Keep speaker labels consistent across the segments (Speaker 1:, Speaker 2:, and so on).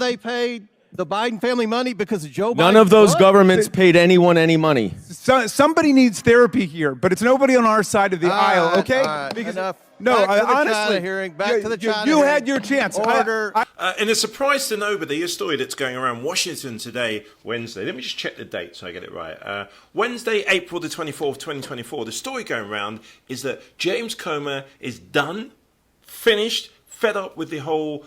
Speaker 1: they paid the Biden family money? Because of Joe Biden?
Speaker 2: None of those governments paid anyone any money.
Speaker 3: Somebody needs therapy here, but it's nobody on our side of the aisle, okay?
Speaker 1: Because enough.
Speaker 3: No,
Speaker 1: back to the
Speaker 3: honestly,
Speaker 1: China hearing. Back to the China
Speaker 3: you
Speaker 1: hearing.
Speaker 3: had your chance.
Speaker 1: Order.
Speaker 4: In a surprise to nobody, a story that's going around Washington today, Wednesday. Let me just check the date so I get it right. Wednesday, April the 24th, 2024. The story going around is that James Comer is done, finished, fed up with the whole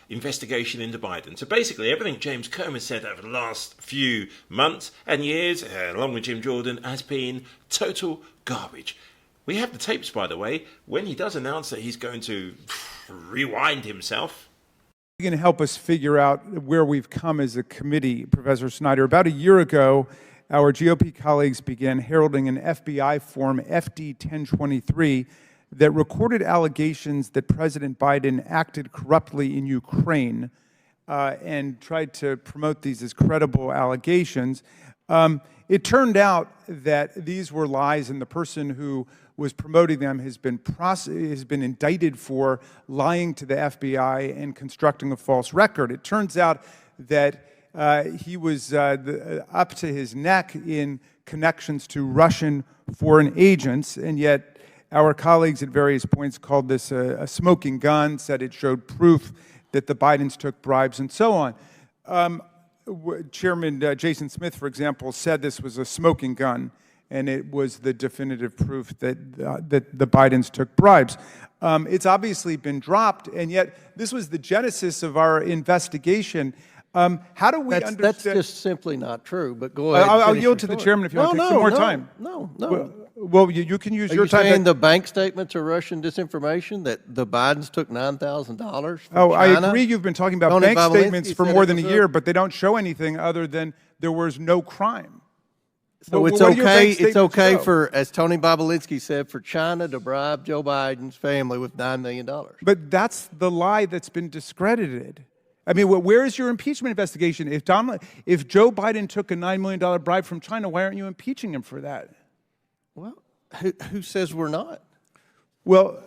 Speaker 4: investigation into Biden. So basically, everything James Comer said over the last few months and years, along with Jim Jordan, has been total garbage. We have the tapes, by the way, when he does announce that he's going to rewind himself.
Speaker 3: You're going to help us figure out where we've come as a committee, Professor Snyder. About a year ago, our GOP colleagues began heralding an FBI form, FD 1023, that recorded allegations that President Biden acted corruptly in Ukraine and tried to promote these as credible allegations. It turned out that these were lies, and the person who was promoting them has been indicted for lying to the FBI and constructing a false record. It turns out that he was up to his neck in connections to Russian foreign agents, and yet our colleagues at various points called this a smoking gun, said it showed proof that the Bidens took bribes, and so on. Chairman Jason Smith, for example, said this was a smoking gun, and it was the definitive proof that the Bidens took bribes. It's obviously been dropped, and yet this was the genesis of our investigation. How do we understand?
Speaker 1: That's just simply not true, but go ahead.
Speaker 3: I'll yield to the chairman if you want to take some more time.
Speaker 1: No.
Speaker 3: Well, you can use
Speaker 1: Are
Speaker 3: your
Speaker 1: you
Speaker 3: time.
Speaker 1: saying the bank statements are Russian disinformation, that the Bidens took $9,000 from
Speaker 3: Oh, I
Speaker 1: China?
Speaker 3: agree. You've been talking about
Speaker 1: Tony
Speaker 3: bank
Speaker 1: Bobulinski
Speaker 3: statements for
Speaker 1: said
Speaker 3: more
Speaker 1: it
Speaker 3: than a
Speaker 1: was
Speaker 3: year, but they don't show anything other than there was no crime.
Speaker 1: So
Speaker 3: Well,
Speaker 1: it's
Speaker 3: what do your bank
Speaker 1: okay. It's
Speaker 3: statements
Speaker 1: okay
Speaker 3: show?
Speaker 1: for, as Tony Bobulinski said, for China to bribe Joe Biden's family with $9 million.
Speaker 3: But that's the lie that's been discredited. I mean, where is your impeachment investigation? If Joe Biden took a $9 million bribe from China, why aren't you impeaching him for that?
Speaker 1: Well, who says we're not?
Speaker 3: Well,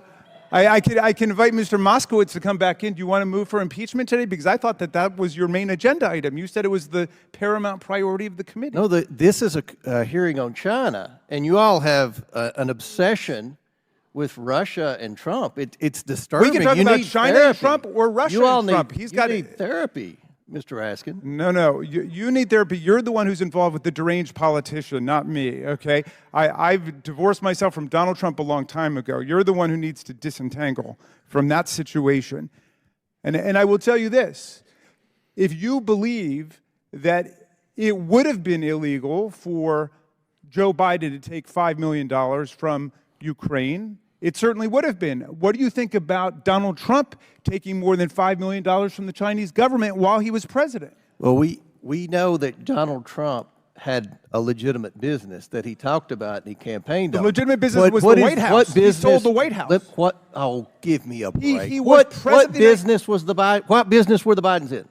Speaker 3: I can invite Mr. Moskowitz to come back in. Do you want to move for impeachment today? Because I thought that was your main agenda item. You said it was the paramount priority of the committee.
Speaker 1: No, this is a hearing on China, and you all have an obsession with Russia and Trump. It's disturbing.
Speaker 3: We can talk
Speaker 1: you
Speaker 3: about
Speaker 1: need
Speaker 3: China
Speaker 1: therapy.
Speaker 3: and Trump or Russia
Speaker 1: you all
Speaker 3: and Trump.
Speaker 1: Need, you need therapy, Mr. Raskin.
Speaker 3: No. You need therapy. You're the one who's involved with the deranged politician, not me, okay? I've divorced myself from Donald Trump a long time ago. You're the one who needs to disentangle from that situation. And I will tell you this. If you believe that it would have been illegal for Joe Biden to take $5 million from Ukraine, it certainly would have been. What do you think about Donald Trump taking more than $5 million from the Chinese government while he was president?
Speaker 1: Well, we know that Donald Trump had a legitimate business that he talked about and he campaigned on.
Speaker 3: The legitimate business was the White House.
Speaker 1: What business?
Speaker 3: He sold the White House.
Speaker 1: Oh, give me a break.
Speaker 3: He was
Speaker 1: what business was what business were the Bidens in?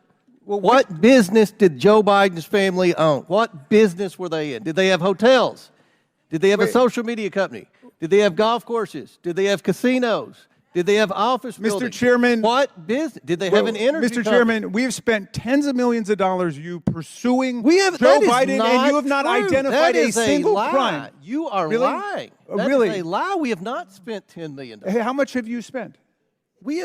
Speaker 1: Well, what business did Joe Biden's family own? What business were they in? Did they have hotels? Did they have a social media company? Did they have golf courses? Did they have casinos? Did they have office buildings?
Speaker 3: Mr. Chairman.
Speaker 1: What business? Did they have an energy
Speaker 3: Mr.
Speaker 1: company?
Speaker 3: Chairman, we have spent tens of millions of dollars pursuing
Speaker 1: Joe
Speaker 3: Biden, and you have not identified a single crime.
Speaker 1: You are
Speaker 3: Really?
Speaker 1: lying. That
Speaker 3: Really?
Speaker 1: is a lie. We have not spent $10 million.
Speaker 3: Hey, how much have you spent?
Speaker 1: We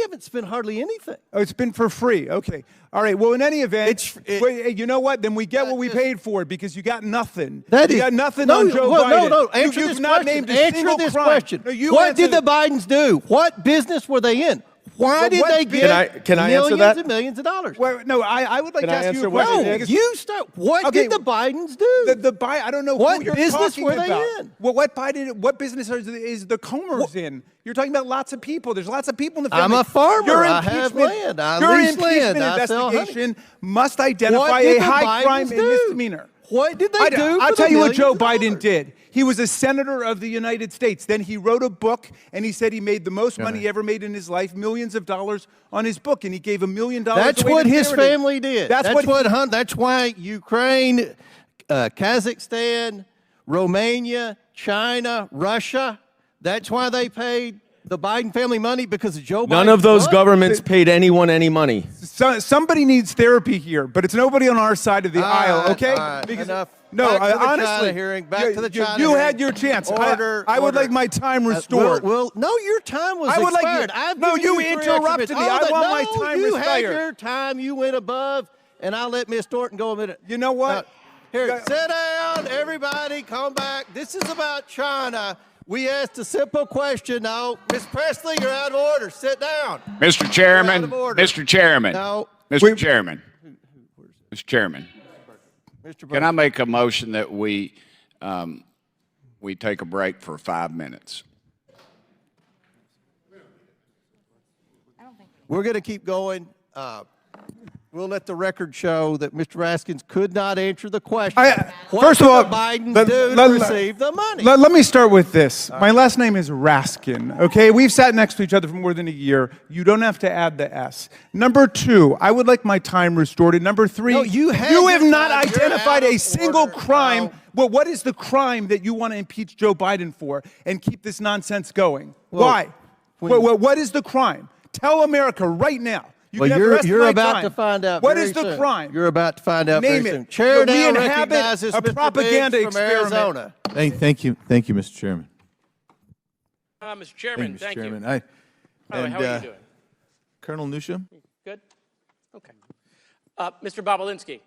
Speaker 1: haven't spent hardly anything.
Speaker 3: Oh, it's been for free. Okay. All right. Well, in any event, you know what? Then we get what we paid for it because you got nothing. You got nothing on Joe Biden.
Speaker 1: No. Answer
Speaker 3: You've
Speaker 1: this
Speaker 3: not
Speaker 1: question.
Speaker 3: named a single
Speaker 1: this
Speaker 3: crime.
Speaker 1: question.
Speaker 3: No,
Speaker 1: what did the Bidens do? What business were they in? Why did they get
Speaker 2: can I answer
Speaker 1: millions
Speaker 2: that?
Speaker 1: and millions of dollars?
Speaker 3: Well, no, I would like
Speaker 2: Can
Speaker 3: to
Speaker 2: I
Speaker 3: ask you a
Speaker 2: answer what
Speaker 3: question.
Speaker 2: it
Speaker 1: No,
Speaker 2: is?
Speaker 1: you start. What did the Bidens do?
Speaker 3: I don't know
Speaker 1: What
Speaker 3: who you're
Speaker 1: business
Speaker 3: talking
Speaker 1: were they
Speaker 3: about.
Speaker 1: in?
Speaker 3: Well, what business is the COMERS in? You're talking about lots of people. There's lots of people in the family.
Speaker 1: I'm a farmer.
Speaker 3: Your
Speaker 1: I have land. I
Speaker 3: your
Speaker 1: lease land.
Speaker 3: impeachment
Speaker 1: I sell
Speaker 3: investigation must identify
Speaker 1: What did
Speaker 3: a
Speaker 1: the
Speaker 3: high crime
Speaker 1: Bidens
Speaker 3: and
Speaker 1: do?
Speaker 3: misdemeanor.
Speaker 1: What did they do?
Speaker 3: I'll
Speaker 1: for
Speaker 3: tell
Speaker 1: the
Speaker 3: you what Joe
Speaker 1: millions of
Speaker 3: Biden
Speaker 1: dollars?
Speaker 3: did. He was a senator of the United States. Then he wrote a book, and he said he made the most money he ever made in his life, millions of dollars on his book, and he gave $1 million
Speaker 1: That's
Speaker 3: away
Speaker 1: what
Speaker 3: to
Speaker 1: his
Speaker 3: charity.
Speaker 1: family did. That's why Ukraine, Kazakhstan, Romania, China, Russia, that's why they paid the Biden family money because of Joe Biden?
Speaker 2: None of those
Speaker 1: What?
Speaker 2: governments paid anyone any money.
Speaker 3: Somebody needs therapy here, but it's nobody on our side of the aisle,
Speaker 1: right,
Speaker 3: okay?
Speaker 1: all right, enough.
Speaker 3: No,
Speaker 1: Back to the
Speaker 3: honestly,
Speaker 1: China hearing, back to the China
Speaker 3: you
Speaker 1: hearing.
Speaker 3: had your chance.
Speaker 1: Order,
Speaker 3: I would
Speaker 1: order.
Speaker 3: like my time restored.
Speaker 1: No, your time was
Speaker 3: I would like
Speaker 1: expired.
Speaker 3: you-
Speaker 1: I've
Speaker 3: no,
Speaker 1: given
Speaker 3: you
Speaker 1: 3 extra
Speaker 3: interrupted
Speaker 1: minutes.
Speaker 3: me. I
Speaker 1: Oh,
Speaker 3: want my
Speaker 1: no,
Speaker 3: time
Speaker 1: you had
Speaker 3: restored.
Speaker 1: your time. You went above, and I'll let Ms. Thornton go a minute.
Speaker 3: You know what?
Speaker 1: Here, sit down, everybody. Come back. This is about China. We asked a simple question. No, Ms. Presley, you're out of order. Sit down.
Speaker 5: Mr. Chairman,
Speaker 1: You're out of order.
Speaker 5: Mr. Chairman,
Speaker 1: No.
Speaker 5: Mr. Chairman, Mr. Chairman,
Speaker 1: Mr.
Speaker 5: can I make a motion that we take a break for 5 minutes?
Speaker 1: We're going to keep going. We'll let the record show that Mr. Raskins could not answer the question. What
Speaker 3: First of
Speaker 1: did
Speaker 3: all,
Speaker 1: the Bidens
Speaker 3: let-
Speaker 1: do
Speaker 3: let-
Speaker 1: to receive the money?
Speaker 3: Let me start with this. My last name is Raskin, okay? We've sat next to each other for more than a year. You don't have to add the S. Number 2, I would like my time restored. And number 3,
Speaker 1: No, you had
Speaker 3: have
Speaker 1: your
Speaker 3: not
Speaker 1: time. You're
Speaker 3: identified
Speaker 1: out
Speaker 3: a
Speaker 1: of
Speaker 3: single
Speaker 1: order.
Speaker 3: crime.
Speaker 1: No.
Speaker 3: Well, what is the crime that you want to impeach Joe Biden for and keep this nonsense going?
Speaker 1: Well,
Speaker 3: Why? What is the crime? Tell America right now. You can have the rest of
Speaker 1: you're
Speaker 3: my
Speaker 1: about
Speaker 3: time.
Speaker 1: to find out.
Speaker 3: What
Speaker 1: very
Speaker 3: is the
Speaker 1: soon.
Speaker 3: crime?
Speaker 1: You're about to find out
Speaker 3: Name
Speaker 1: very
Speaker 3: it.
Speaker 1: soon. Chair
Speaker 3: We
Speaker 1: now
Speaker 3: inhabit
Speaker 1: recognizes
Speaker 3: a
Speaker 1: Mr.
Speaker 3: propaganda
Speaker 1: Biggs from
Speaker 3: experiment.
Speaker 1: Arizona.
Speaker 6: Thank you, Mr. Chairman.
Speaker 7: Mr. Chairman,
Speaker 6: Mr.
Speaker 7: thank
Speaker 6: Chairman.
Speaker 7: you.
Speaker 6: I,
Speaker 7: By the way,
Speaker 6: and,
Speaker 7: how are you doing?
Speaker 6: Colonel Newsham?
Speaker 7: Good? Okay. Mr. Bobolinsky.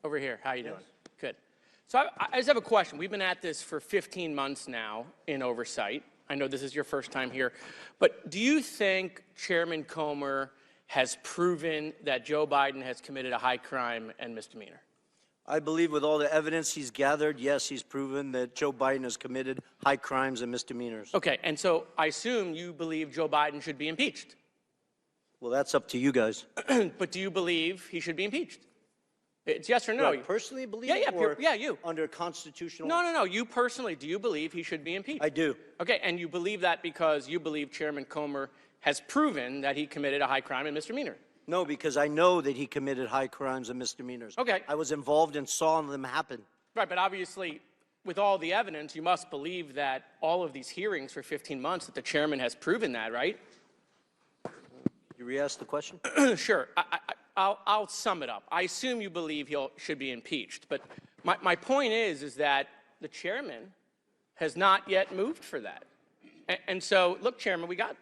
Speaker 7: Over here, how you doing? Good. So I just have a question. We've been at this for 15 months now in oversight. I know this is your first time here. But do you think Chairman Comer has proven that Joe Biden has committed a high crime and misdemeanor?
Speaker 8: I believe with all the evidence he's gathered, yes, he's proven that Joe Biden has committed high crimes and misdemeanors.
Speaker 7: Okay, and so I assume you believe Joe Biden should be impeached.
Speaker 8: Well, that's up to you guys.
Speaker 7: But do you believe he should be impeached? It's yes or
Speaker 8: Do
Speaker 7: no.
Speaker 8: I personally believe
Speaker 7: Yeah,
Speaker 8: or
Speaker 7: you.
Speaker 8: under constitutional?
Speaker 7: No. You personally, do you believe he should be impeached?
Speaker 8: I do.
Speaker 7: Okay, and you believe that because you believe Chairman Comer has proven that he committed a high crime and misdemeanor?
Speaker 8: No, because I know that he committed high crimes and misdemeanors.
Speaker 7: Okay.
Speaker 8: I was involved and saw them happen.
Speaker 7: Right, but obviously, with all the evidence, you must believe that all of these hearings for 15 months that the chairman has proven that, right?
Speaker 8: You re-ask the question?
Speaker 7: Sure. I'll sum it up. I assume you believe he should be impeached, but my point is that the chairman has not yet moved for that. And so, look, Chairman, we got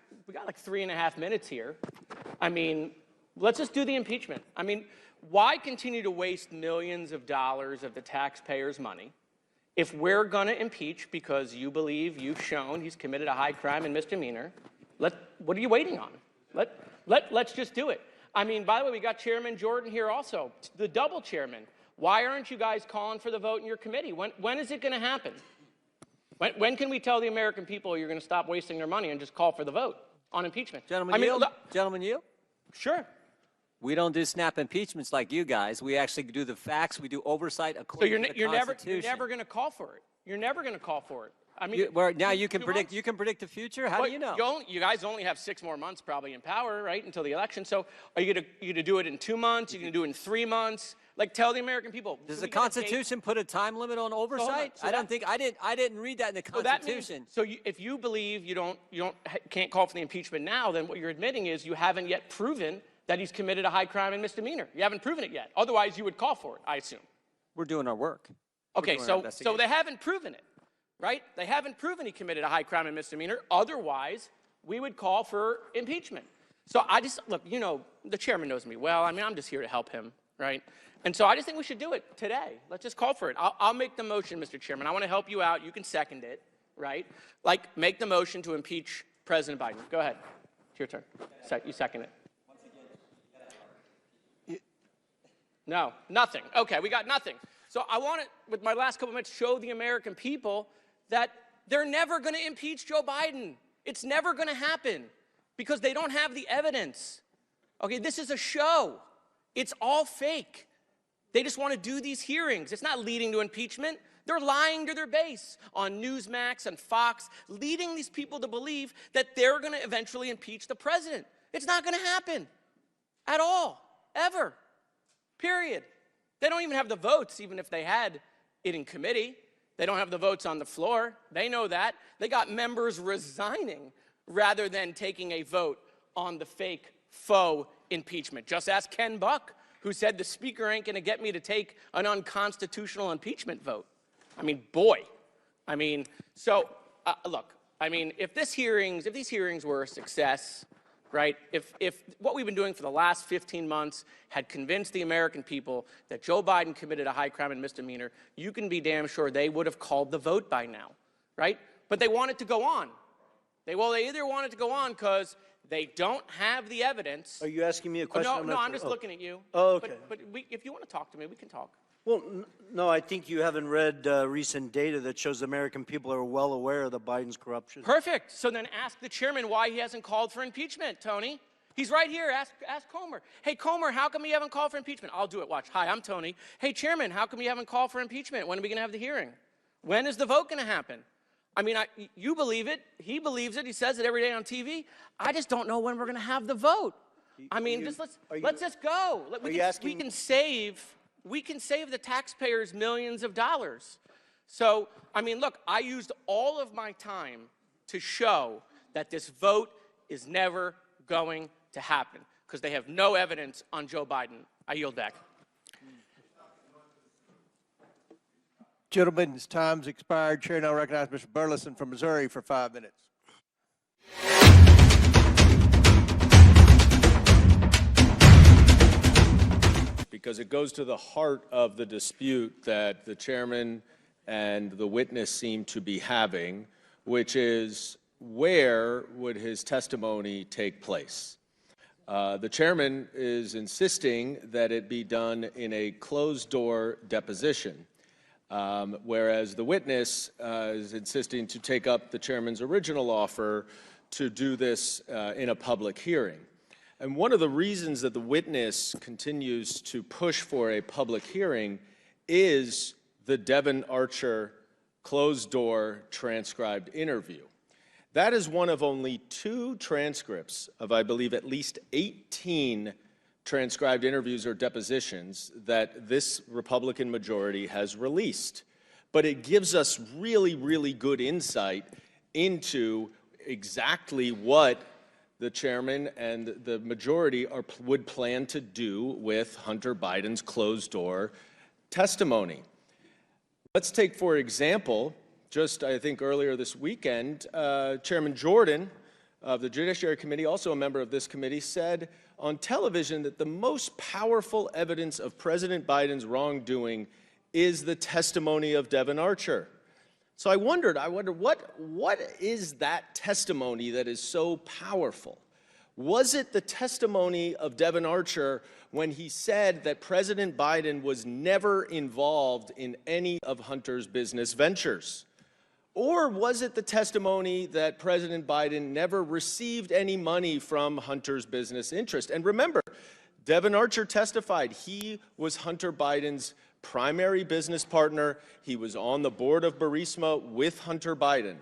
Speaker 7: like 3.5 minutes here. I mean, let's just do the impeachment. I mean, why continue to waste millions of dollars of the taxpayers' money if we're going to impeach because you believe you've shown he's committed a high crime and misdemeanor? What are you waiting on? Let's just do it. I mean, by the way, we got Chairman Jordan here also, the double chairman. Why aren't you guys calling for the vote in your committee? When is it going to happen? When can we tell the American people you're going to stop wasting their money and just call for the vote on impeachment?
Speaker 9: Gentlemen, Gentlemen, you?
Speaker 7: Sure.
Speaker 9: We don't do snap impeachments like you guys. We actually do the facts. We do oversight
Speaker 7: So
Speaker 9: according to the
Speaker 7: you're
Speaker 9: Constitution.
Speaker 7: never going to call for it. You're never going to call for it. I mean,
Speaker 9: Now you can
Speaker 7: 2
Speaker 9: predict.
Speaker 7: months?
Speaker 9: You can predict the future. How do you know?
Speaker 7: You guys only have 6 more months probably in power, right, until the election. So are you going to do it in 2 months? You're going to do it in 3 months? Like, tell the American people.
Speaker 9: Does the Constitution put a time limit on oversight?
Speaker 7: So
Speaker 9: I don't think I didn't read that in the
Speaker 7: So that means,
Speaker 9: Constitution.
Speaker 7: if you believe you can't call for the impeachment now, then what you're admitting is you haven't yet proven that he's committed a high crime and misdemeanor. You haven't proven it yet. Otherwise, you would call for it, I assume.
Speaker 9: We're doing our work. We're
Speaker 7: Okay,
Speaker 9: doing our
Speaker 7: so
Speaker 9: investigation.
Speaker 7: they haven't proven it, right? They haven't proven he committed a high crime and misdemeanor. Otherwise, we would call for impeachment. So look, the chairman knows me well. I mean, I'm just here to help him, right? And so I just think we should do it today. Let's just call for it. I'll make the motion, Mr. Chairman. I want to help you out. You can second it, right? Like, make the motion to impeach President Biden. Go ahead. It's your turn. You second it. No, nothing. Okay, we got nothing. So I want to, with my last couple minutes, show the American people that they're never going to impeach Joe Biden. It's never going to happen because they don't have the evidence. Okay, this is a show. It's all fake. They just want to do these hearings. It's not leading to impeachment. They're lying to their base on Newsmax and Fox, leading these people to believe that they're going to eventually impeach the president. It's not going to happen at all, ever. Period. They don't even have the votes, even if they had it in committee. They don't have the votes on the floor. They know that. They got members resigning rather than taking a vote on the fake faux impeachment. Just ask Ken Buck, who said the speaker ain't going to get me to take an unconstitutional impeachment vote. I mean, boy. I mean, so look, I mean, if these hearings were a success, right, if what we've been doing for the last 15 months had convinced the American people that Joe Biden committed a high crime and misdemeanor, you can be damn sure they would have called the vote by now, right? But they want it to go on. They either want it to go on because they don't have the evidence.
Speaker 8: Are you asking me a question?
Speaker 7: No, I'm just looking at you.
Speaker 8: Oh, okay.
Speaker 7: But if you want to talk to me, we can talk.
Speaker 8: Well, no, I think you haven't read recent data that shows the American people are well aware of the Biden's corruption.
Speaker 7: Perfect. So then ask the chairman why he hasn't called for impeachment, Tony. He's right here. Ask Comer. Hey, Comer, how come you haven't called for impeachment? I'll do it. Watch. Hi, I'm Tony. Hey, chairman, how come you haven't called for impeachment? When are we going to have the hearing? When is the vote going to happen? I mean, you believe it. He believes it. He says it every day on TV. I just don't know when we're going to have the vote. I mean, let's just go. We can save the taxpayers millions of dollars. So, I mean, look, I used all of my time to show that this vote is never going to happen because they have no evidence on Joe Biden. I yield back.
Speaker 1: Gentlemen's time's expired. Chair now recognizes Mr. Burleson from Missouri for 5 minutes.
Speaker 2: Because it goes to the heart of the dispute that the chairman and the witness seem to be having, which is where would his testimony take place? The chairman is insisting that it be done in a closed-door deposition, whereas the witness is insisting to take up the chairman's original offer to do this in a public hearing. And one of the reasons that the witness continues to push for a public hearing is the Devon Archer closed-door transcribed interview. That is one of only 2 transcripts of, I believe, at least 18 transcribed interviews or depositions that this Republican majority has released. But it gives us really, really good insight into exactly what the chairman and the majority would plan to do with Hunter Biden's closed-door testimony. Let's take, for example, just I think earlier this weekend, Chairman Jordan of the Judiciary Committee, also a member of this committee, said on television that the most powerful evidence of President Biden's wrongdoing is the testimony of Devon Archer. So I wonder what is that testimony that is so powerful? Was it the testimony of Devon Archer when he said that President Biden was never involved in any of Hunter's business ventures? Or was it the testimony that President Biden never received any money from Hunter's business interest? And remember, Devon Archer testified he was Hunter Biden's primary business partner. He was on the board of Burisma with Hunter Biden.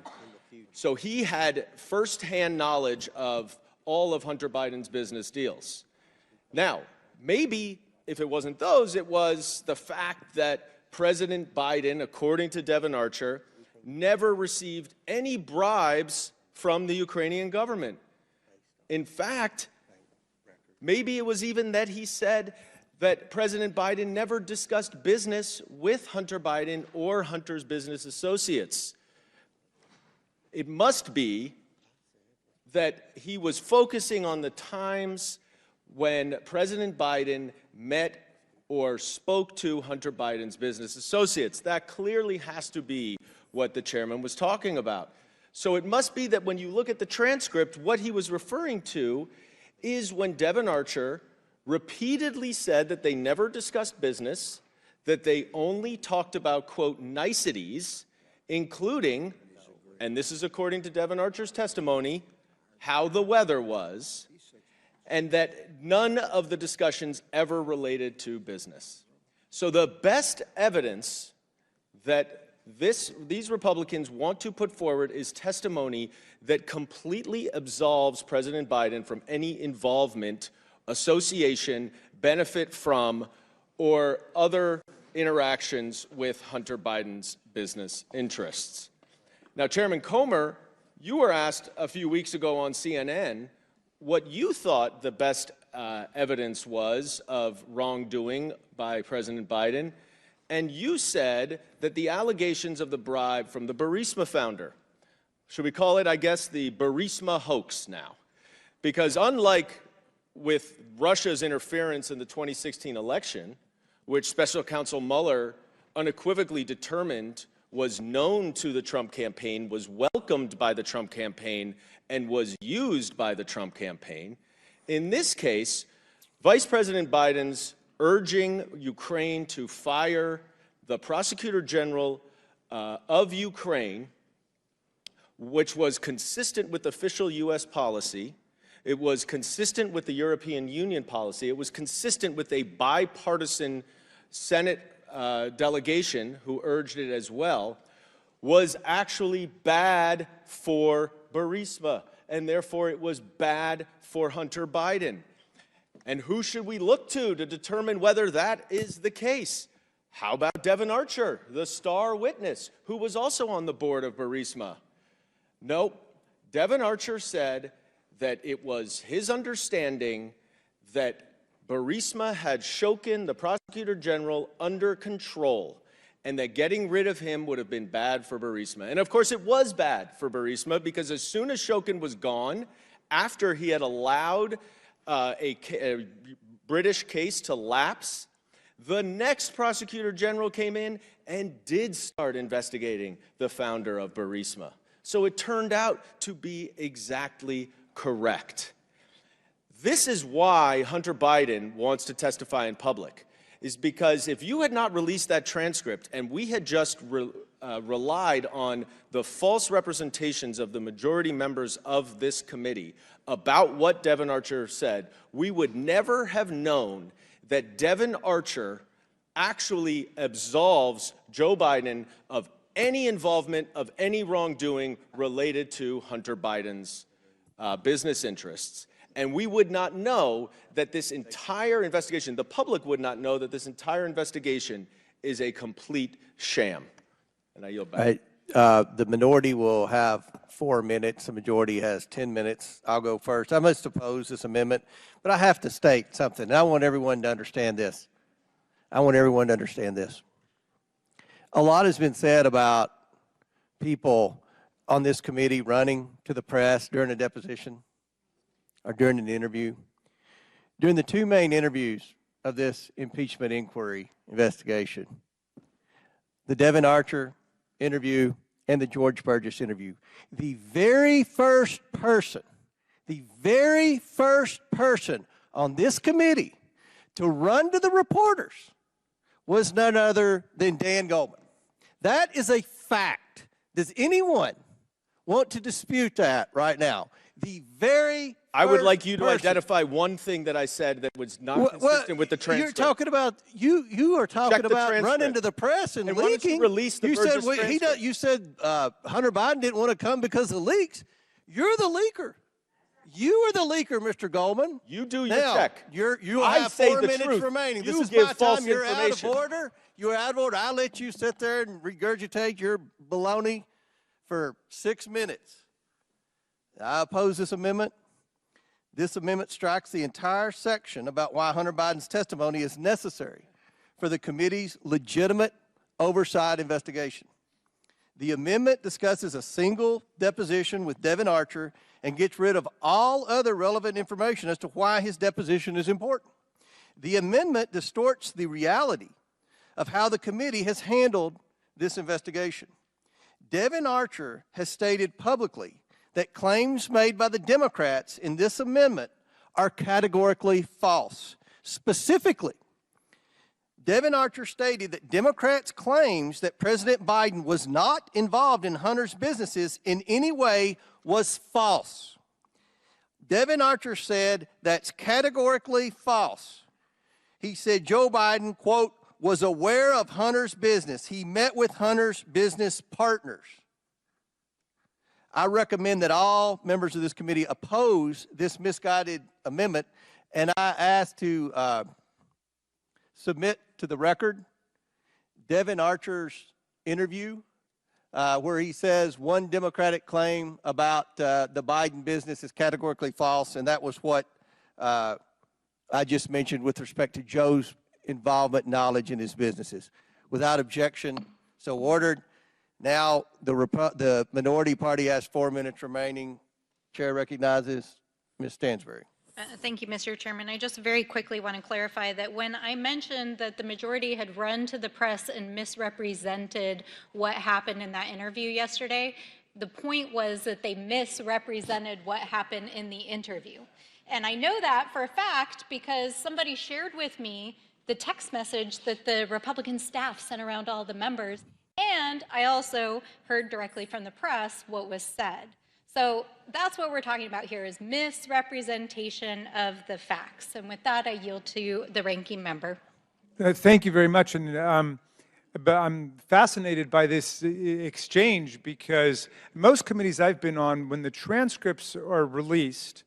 Speaker 2: So he had firsthand knowledge of all of Hunter Biden's business deals. Now, maybe if it wasn't those, it was the fact that President Biden, according to Devon Archer, never received any bribes from the Ukrainian government. In fact, maybe it was even that he said that President Biden never discussed business with Hunter Biden or Hunter's business associates. It must be that he was focusing on the times when President Biden met or spoke to Hunter Biden's business associates. That clearly has to be what the chairman was talking about. So it must be that when you look at the transcript, what he was referring to is when Devon Archer repeatedly said that they never discussed business, that they only talked about, quote, niceties, including, and this is according to Devon Archer's testimony, how the weather was, and that none of the discussions ever related to business. So the best evidence that these Republicans want to put forward is testimony that completely absolves President Biden from any involvement, association, benefit from, or other interactions with Hunter Biden's business interests. Now, Chairman Comer, you were asked a few weeks ago on CNN what you thought the best evidence was of wrongdoing by President Biden, and you said that the allegations of the bribe from the Burisma founder, should we call it, I guess, the Burisma hoax now? Because unlike with Russia's interference in the 2016 election, which Special Counsel Mueller unequivocally determined was known to the Trump campaign, was welcomed by the Trump campaign, and was used by the Trump campaign, in this case, Vice President Biden's urging Ukraine to fire the Prosecutor General of Ukraine, which was consistent with official U.S. policy. It was consistent with the European Union policy. It was consistent with a bipartisan Senate delegation who urged it as well, was actually bad for Burisma, and therefore it was bad for Hunter Biden. And who should we look to determine whether that is the case? How about Devin Archer, the star witness, who was also on the board of Burisma? Nope. Devin Archer said that it was his understanding that Burisma had Shokin, the Prosecutor General, under control, and that getting rid of him would have been bad for Burisma. And of course it was bad for Burisma, because as soon as Shokin was gone, after he had allowed a British case to lapse, the next Prosecutor General came in and did start investigating the founder of Burisma. So it turned out to be exactly correct. This is why Hunter Biden wants to testify in public, is because if you had not released that transcript and we had just relied on the false representations of the majority members of this committee about what Devin Archer said, we would never have known that Devin Archer actually absolves Joe Biden of any involvement of any wrongdoing related to Hunter Biden's business interests. And we would not know that this entire investigation, the public would not know that this entire investigation is a complete sham. And I yield back.
Speaker 1: The minority will have 4 minutes. The majority has 10 minutes. I'll go first. I must oppose this amendment, but I have to state something. And I want everyone to understand this. A lot has been said about people on this committee running to the press during a deposition or during an interview. During the two main interviews of this impeachment inquiry investigation, the Devin Archer interview and the George Burgess interview, the very first person on this committee to run to the reporters was none other than Dan Goldman. That is a fact. Does anyone want to dispute that right now? The very
Speaker 2: I would like you to
Speaker 1: person.
Speaker 2: identify one thing that I said that was not consistent with the transcript.
Speaker 1: You're talking about you are talking
Speaker 2: Check the
Speaker 1: about
Speaker 2: transcript.
Speaker 1: running to the press and
Speaker 2: And why don't you
Speaker 1: leaking.
Speaker 2: release the Burgess transcript?
Speaker 1: You said Hunter Biden didn't want to come because of leaks. You're the leaker. You are the leaker, Mr. Goldman.
Speaker 2: You do your
Speaker 1: now,
Speaker 2: check.
Speaker 1: You
Speaker 2: I
Speaker 1: have
Speaker 2: say
Speaker 1: 4
Speaker 2: the
Speaker 1: minutes
Speaker 2: truth.
Speaker 1: remaining.
Speaker 2: You
Speaker 1: This is
Speaker 2: give
Speaker 1: my
Speaker 2: false
Speaker 1: time. You're out of
Speaker 2: information.
Speaker 1: order. You're out of order. I let you sit there and regurgitate your baloney for 6 minutes. I oppose this amendment. This amendment strikes the entire section about why Hunter Biden's testimony is necessary for the committee's legitimate oversight investigation. The amendment discusses a single deposition with Devin Archer and gets rid of all other relevant information as to why his deposition is important. The amendment distorts the reality of how the committee has handled this investigation. Devin Archer has stated publicly that claims made by the Democrats in this amendment are categorically false. Specifically, Devin Archer stated that Democrats' claims that President Biden was not involved in Hunter's businesses in any way was false. Devin Archer said that's categorically false. He said Joe Biden, quote, was aware of Hunter's business. He met with Hunter's business partners. I recommend that all members of this committee oppose this misguided amendment, and I ask to submit to the record Devin Archer's interview where he says one Democratic claim about the Biden business is categorically false, and that was what I just mentioned with respect to Joe's involvement, knowledge in his businesses. Without objection, so ordered. Now the minority party has 4 minutes remaining. Chair recognizes Ms. Stansbury.
Speaker 10: Thank you, Mr. Chairman. I just very quickly want to clarify that when I mentioned that the majority had run to the press and misrepresented what happened in that interview yesterday, the point was that they misrepresented what happened in the interview. And I know that for a fact because somebody shared with me the text message that the Republican staff sent around all the members, and I also heard directly from the press what was said. So that's what we're talking about here is misrepresentation of the facts. And with that, I yield to the ranking member.
Speaker 3: Thank you very much. And but I'm fascinated by this exchange because most committees I've been on, when the transcripts are released,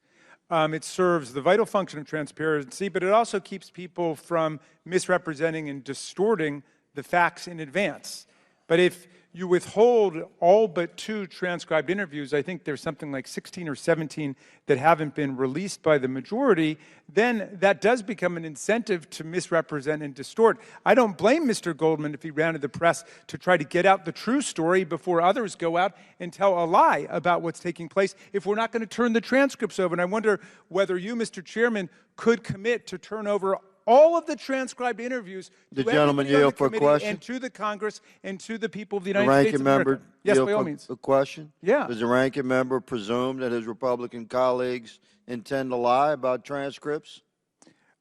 Speaker 3: it serves the vital function of transparency, but it also keeps people from misrepresenting and distorting the facts in advance. But if you withhold all but 2 transcribed interviews, I think there's something like 16 or 17 that haven't been released by the majority, then that does become an incentive to misrepresent and distort. I don't blame Mr. Goldman if he ran to the press to try to get out the true story before others go out and tell a lie about what's taking place if we're not going to turn the transcripts over. And I wonder whether you, Mr. Chairman, could commit to turn over all of the transcribed interviews
Speaker 11: The
Speaker 3: to
Speaker 11: gentleman
Speaker 3: everybody on
Speaker 11: yield
Speaker 3: the
Speaker 11: for a
Speaker 3: committee
Speaker 11: question.
Speaker 3: and to the Congress and to the people of the
Speaker 11: The
Speaker 3: United States
Speaker 11: ranking
Speaker 3: of America.
Speaker 11: member
Speaker 3: Yes,
Speaker 11: yield
Speaker 3: by all
Speaker 11: for
Speaker 3: means.
Speaker 11: a question?
Speaker 3: Yeah.
Speaker 11: Does the ranking member presume that his Republican colleagues intend to lie about transcripts?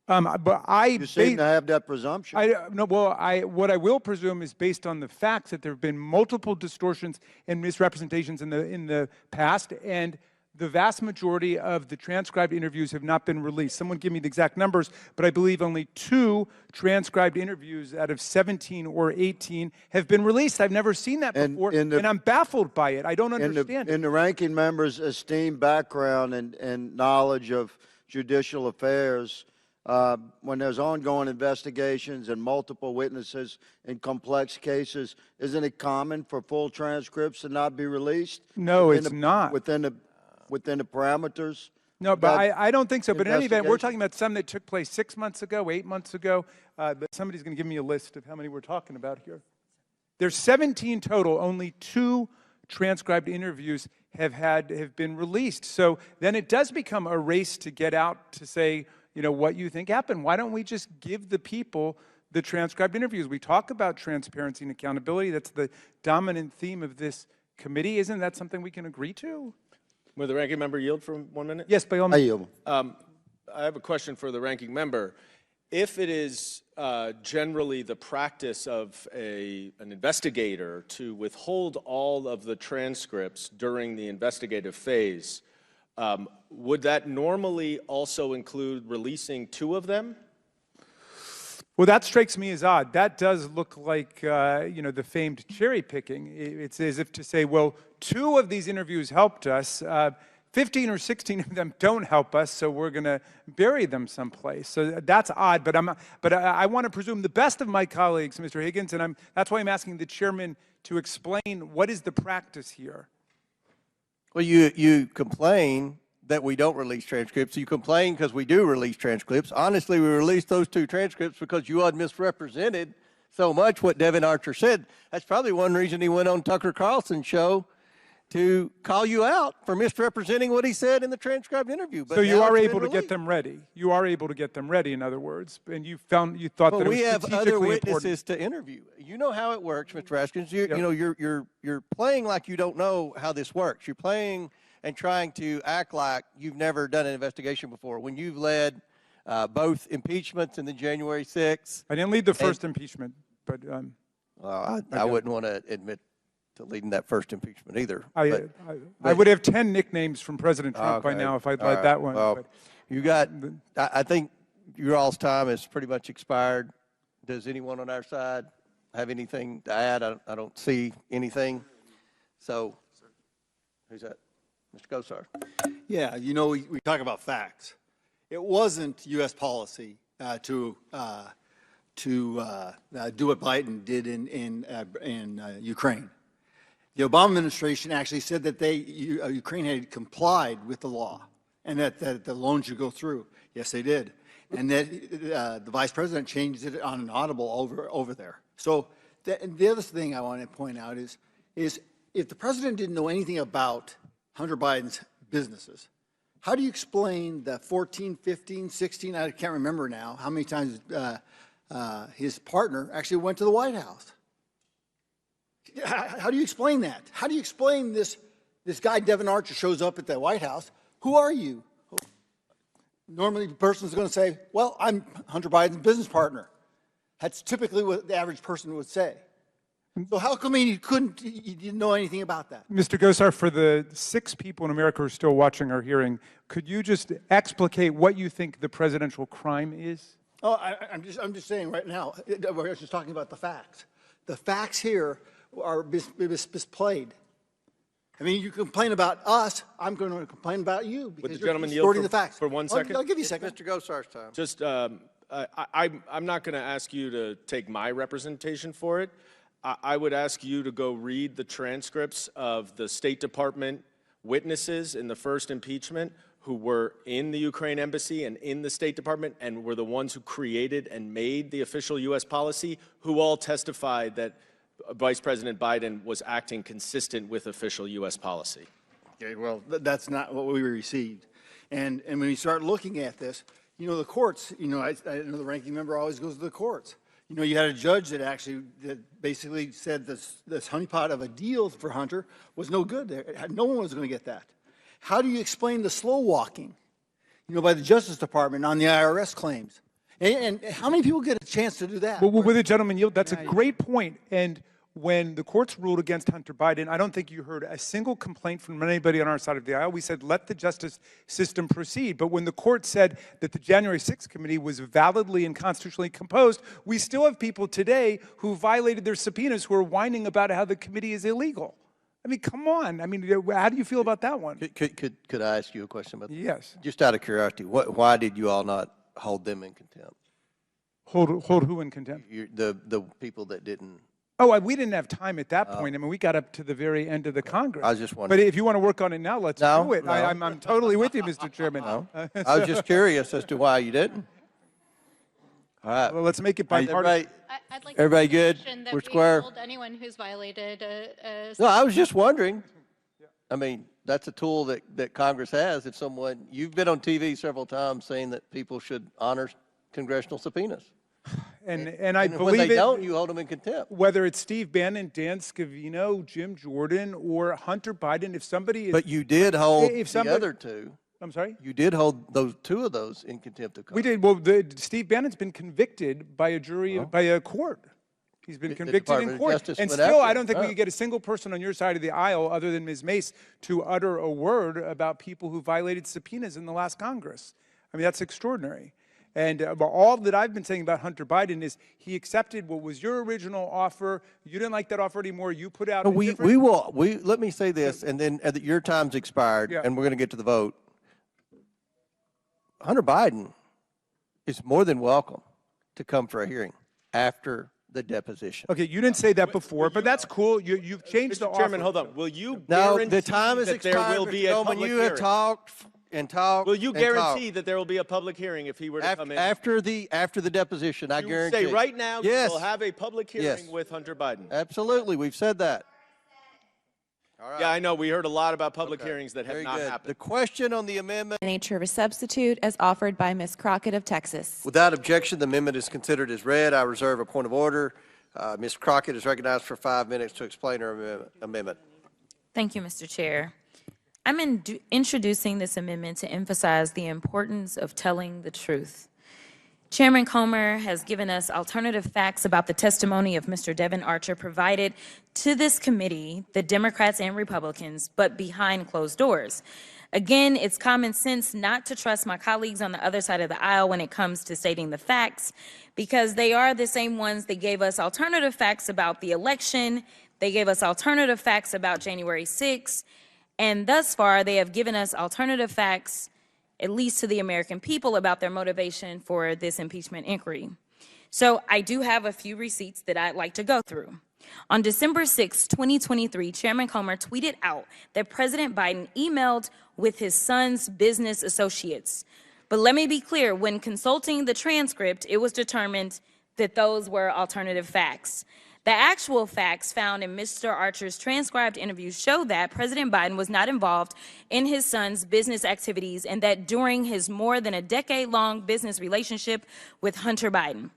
Speaker 3: But
Speaker 11: You seem to have that presumption.
Speaker 3: what I will presume is based on the facts that there have been multiple distortions and misrepresentations in the past, and the vast majority of the transcribed interviews have not been released. Someone give me the exact numbers, but I believe only 2 transcribed interviews out of 17 or 18 have been released. I've never seen that before, and I'm baffled by it. I don't understand it.
Speaker 11: In the ranking member's esteemed background and knowledge of judicial affairs, when there's ongoing investigations and multiple witnesses in complex cases, isn't it common for full transcripts to not be released?
Speaker 3: No, it's not.
Speaker 11: Within the parameters?
Speaker 3: No, but I don't think so. But in any event, we're
Speaker 11: investigation?
Speaker 3: talking about some that took place 6 months ago, 8 months ago. But somebody's going to give me a list of how many we're talking about here. There's 17 total. Only 2 transcribed interviews have been released. So then it does become a race to get out to say, you know, what you think happened. Why don't we just give the people the transcribed interviews? We talk about transparency and accountability. That's the dominant theme of this committee. Isn't that something we can agree to?
Speaker 2: Will the ranking member yield for 1 minute?
Speaker 3: Yes, by all means.
Speaker 11: I yield.
Speaker 2: I have a question for the ranking member. If it is generally the practice of an investigator to withhold all of the transcripts during the investigative phase, would that normally also include releasing 2 of them?
Speaker 3: Well, that strikes me as odd. That does look like, you know, the famed cherry picking. It's as if to say, well, 2 of these interviews helped us. 15 or 16 of them don't help us, so we're going to bury them someplace. So that's odd, but I want to presume the best of my colleagues, Mr. Higgins, and that's why I'm asking the chairman to explain what is the practice here.
Speaker 1: Well, you complain that we don't release transcripts. You complain because we do release transcripts. Honestly, we released those 2 transcripts because you had misrepresented so much what Devin Archer said. That's probably one reason he went on Tucker Carlson's show to call you out for misrepresenting what he said in the transcribed interview. But
Speaker 3: so you
Speaker 1: now
Speaker 3: are
Speaker 1: it's
Speaker 3: able
Speaker 1: been
Speaker 3: to get them ready. You are able to get them ready, in other words, and you thought
Speaker 1: Well,
Speaker 3: that it was
Speaker 1: we have other
Speaker 3: strategically
Speaker 1: witnesses
Speaker 3: important.
Speaker 1: to interview. You know how it works, Mr. Raskins. You know, you're playing like you don't know how this works. You're playing and trying to act like you've never done an investigation before when you've led both impeachments and the January 6th.
Speaker 3: I didn't lead the first impeachment, but
Speaker 1: I wouldn't want to admit to leading that first impeachment either.
Speaker 3: I would have 10 nicknames from President Trump by now if I'd led that one.
Speaker 1: Well,
Speaker 3: but
Speaker 1: you got, I think your all's time is pretty much expired. Does anyone on our side have anything to add? I don't see anything. So, who's that? Mr. Gosar.
Speaker 12: Yeah, you know, we talk about facts. It wasn't U.S. policy to to do what Biden did in Ukraine. The Obama administration actually said that Ukraine had complied with the law and that the loan should go through. Yes, they did. And that the vice president changed it on an audible over there. So the other thing I want to point out is if the president didn't know anything about Hunter Biden's businesses, how do you explain the 14, 15, 16, I can't remember now, how many times his partner actually went to the White House? How do you explain that? How do you explain this guy, Devin Archer, shows up at the White House? Who are you? Normally, the person's going to say, well, I'm Hunter Biden's business partner. That's typically what the average person would say. So how come you didn't know anything about that?
Speaker 3: Mr. Gosar, for the 6 people in America who are still watching our hearing, could you just explicate what you think the presidential crime is?
Speaker 12: Oh, I'm just saying right now, we're just talking about the facts. The facts here are misplayed. I mean, you complain about us, I'm going to complain about you because you're distorting the facts.
Speaker 2: For 1 second?
Speaker 12: I'll give you a second.
Speaker 1: Mr. Gosar's time.
Speaker 2: Just, I'm not going to ask you to take my representation for it. I would ask you to go read the transcripts of the State Department witnesses in the first impeachment who were in the Ukraine embassy and in the State Department and were the ones who created and made the official U.S. policy, who all testified that Vice President Biden was acting consistent with official U.S. policy.
Speaker 12: Okay, well, that's not what we received. And when you start looking at this, you know, the courts, you know, I know the ranking member always goes to the courts. You know, you had a judge that basically said this honeypot of a deal for Hunter was no good. No one was going to get that. How do you explain the slow walking, you know, by the Justice Department on the IRS claims? And how many people get a chance to do that?
Speaker 3: Well, with the gentleman yield, that's a great point. And when the courts ruled against Hunter Biden, I don't think you heard a single complaint from anybody on our side of the aisle. We said, let the justice system proceed. But when the court said that the January 6th committee was validly and constitutionally composed, we still have people today who violated their subpoenas who are whining about how the committee is illegal. I mean, come on. I mean, how do you feel about that one?
Speaker 1: Could I ask you a question about that?
Speaker 3: Yes.
Speaker 1: Just out of curiosity, why did you all not hold them in contempt?
Speaker 3: Hold who in contempt?
Speaker 1: The people that didn't.
Speaker 3: Oh, we didn't have time at that point. I mean, we got up to the very end of the Congress.
Speaker 1: I was just wondering.
Speaker 3: But if you want to work on it now, let's do it.
Speaker 1: No.
Speaker 3: I'm totally with you, Mr. Chairman.
Speaker 1: No. I was just curious as to why you didn't. All right.
Speaker 3: Well, let's make it bipartisan.
Speaker 10: I'd like
Speaker 1: Everybody good?
Speaker 10: that
Speaker 1: We're
Speaker 10: we
Speaker 1: square?
Speaker 10: hold anyone who's violated
Speaker 1: No, I was just wondering. I mean, that's a tool that Congress has. If you've been on TV several times saying that people should honor congressional subpoenas.
Speaker 3: And I believe
Speaker 1: when they don't, you hold them in contempt.
Speaker 3: Whether it's Steve Bannon, Dan Scavino, Jim Jordan, or Hunter Biden, if somebody is...
Speaker 1: But you did hold the other two.
Speaker 3: I'm sorry?
Speaker 1: You did hold two of those in contempt of Congress.
Speaker 3: We did. Well, Steve Bannon's been convicted by a jury, by a court. He's been convicted in court. And still, I don't think we could get a single person on your side of the aisle, other than Ms. Mace, to utter a word about people who violated subpoenas in the last Congress. I mean, that's extraordinary. And all that I've been saying about Hunter Biden is he accepted what was your original offer. You didn't like that offer anymore. You put out.
Speaker 1: Let me say this, and then your time's expired, and we're going to get to the vote. Hunter Biden is more than welcome to come for a hearing after the deposition.
Speaker 3: Okay, you didn't say that before, but that's cool. You've changed the offer.
Speaker 2: Chairman, hold on. Will you
Speaker 1: No,
Speaker 2: guarantee
Speaker 1: the time is
Speaker 2: that
Speaker 1: expired.
Speaker 2: there will be a public
Speaker 1: you
Speaker 2: hearing?
Speaker 1: have talked and talked.
Speaker 2: Will you
Speaker 1: and
Speaker 2: guarantee
Speaker 1: talked.
Speaker 2: that there will be a public hearing if he were to come in?
Speaker 1: After the deposition, I
Speaker 2: You
Speaker 1: guarantee.
Speaker 2: say right now
Speaker 1: Yes.
Speaker 2: we'll have a public hearing
Speaker 1: Yes.
Speaker 2: with Hunter Biden.
Speaker 1: Absolutely, we've said that. All right.
Speaker 2: Yeah, I know. We heard a lot about public hearings that have
Speaker 1: Very
Speaker 2: not
Speaker 1: good.
Speaker 2: happened.
Speaker 1: The question on the amendment.
Speaker 13: Nature of a substitute as offered by Ms. Crockett of Texas.
Speaker 1: Without objection, the amendment is considered as read. I reserve a point of order. Ms. Crockett is recognized for 5 minutes to explain her amendment.
Speaker 13: Thank you, Mr. Chair. I'm introducing this amendment to emphasize the importance of telling the truth. Chairman Comer has given us alternative facts about the testimony of Mr. Devin Archer provided to this committee, the Democrats and Republicans, but behind closed doors. Again, it's common sense not to trust my colleagues on the other side of the aisle when it comes to stating the facts, because they are the same ones that gave us alternative facts about the election, they gave us alternative facts about January 6th, and thus far they have given us alternative facts, at least to the American people, about their motivation for this impeachment inquiry. So I do have a few receipts that I'd like to go through. On December 6, 2023, Chairman Comer tweeted out that President Biden emailed with his son's business associates. But let me be clear, when consulting the transcript, it was determined that those were alternative facts. The actual facts found in Mr. Archer's transcribed interview show that President Biden was not involved in his son's business activities and that during his more than a decade-long business relationship with Hunter Biden,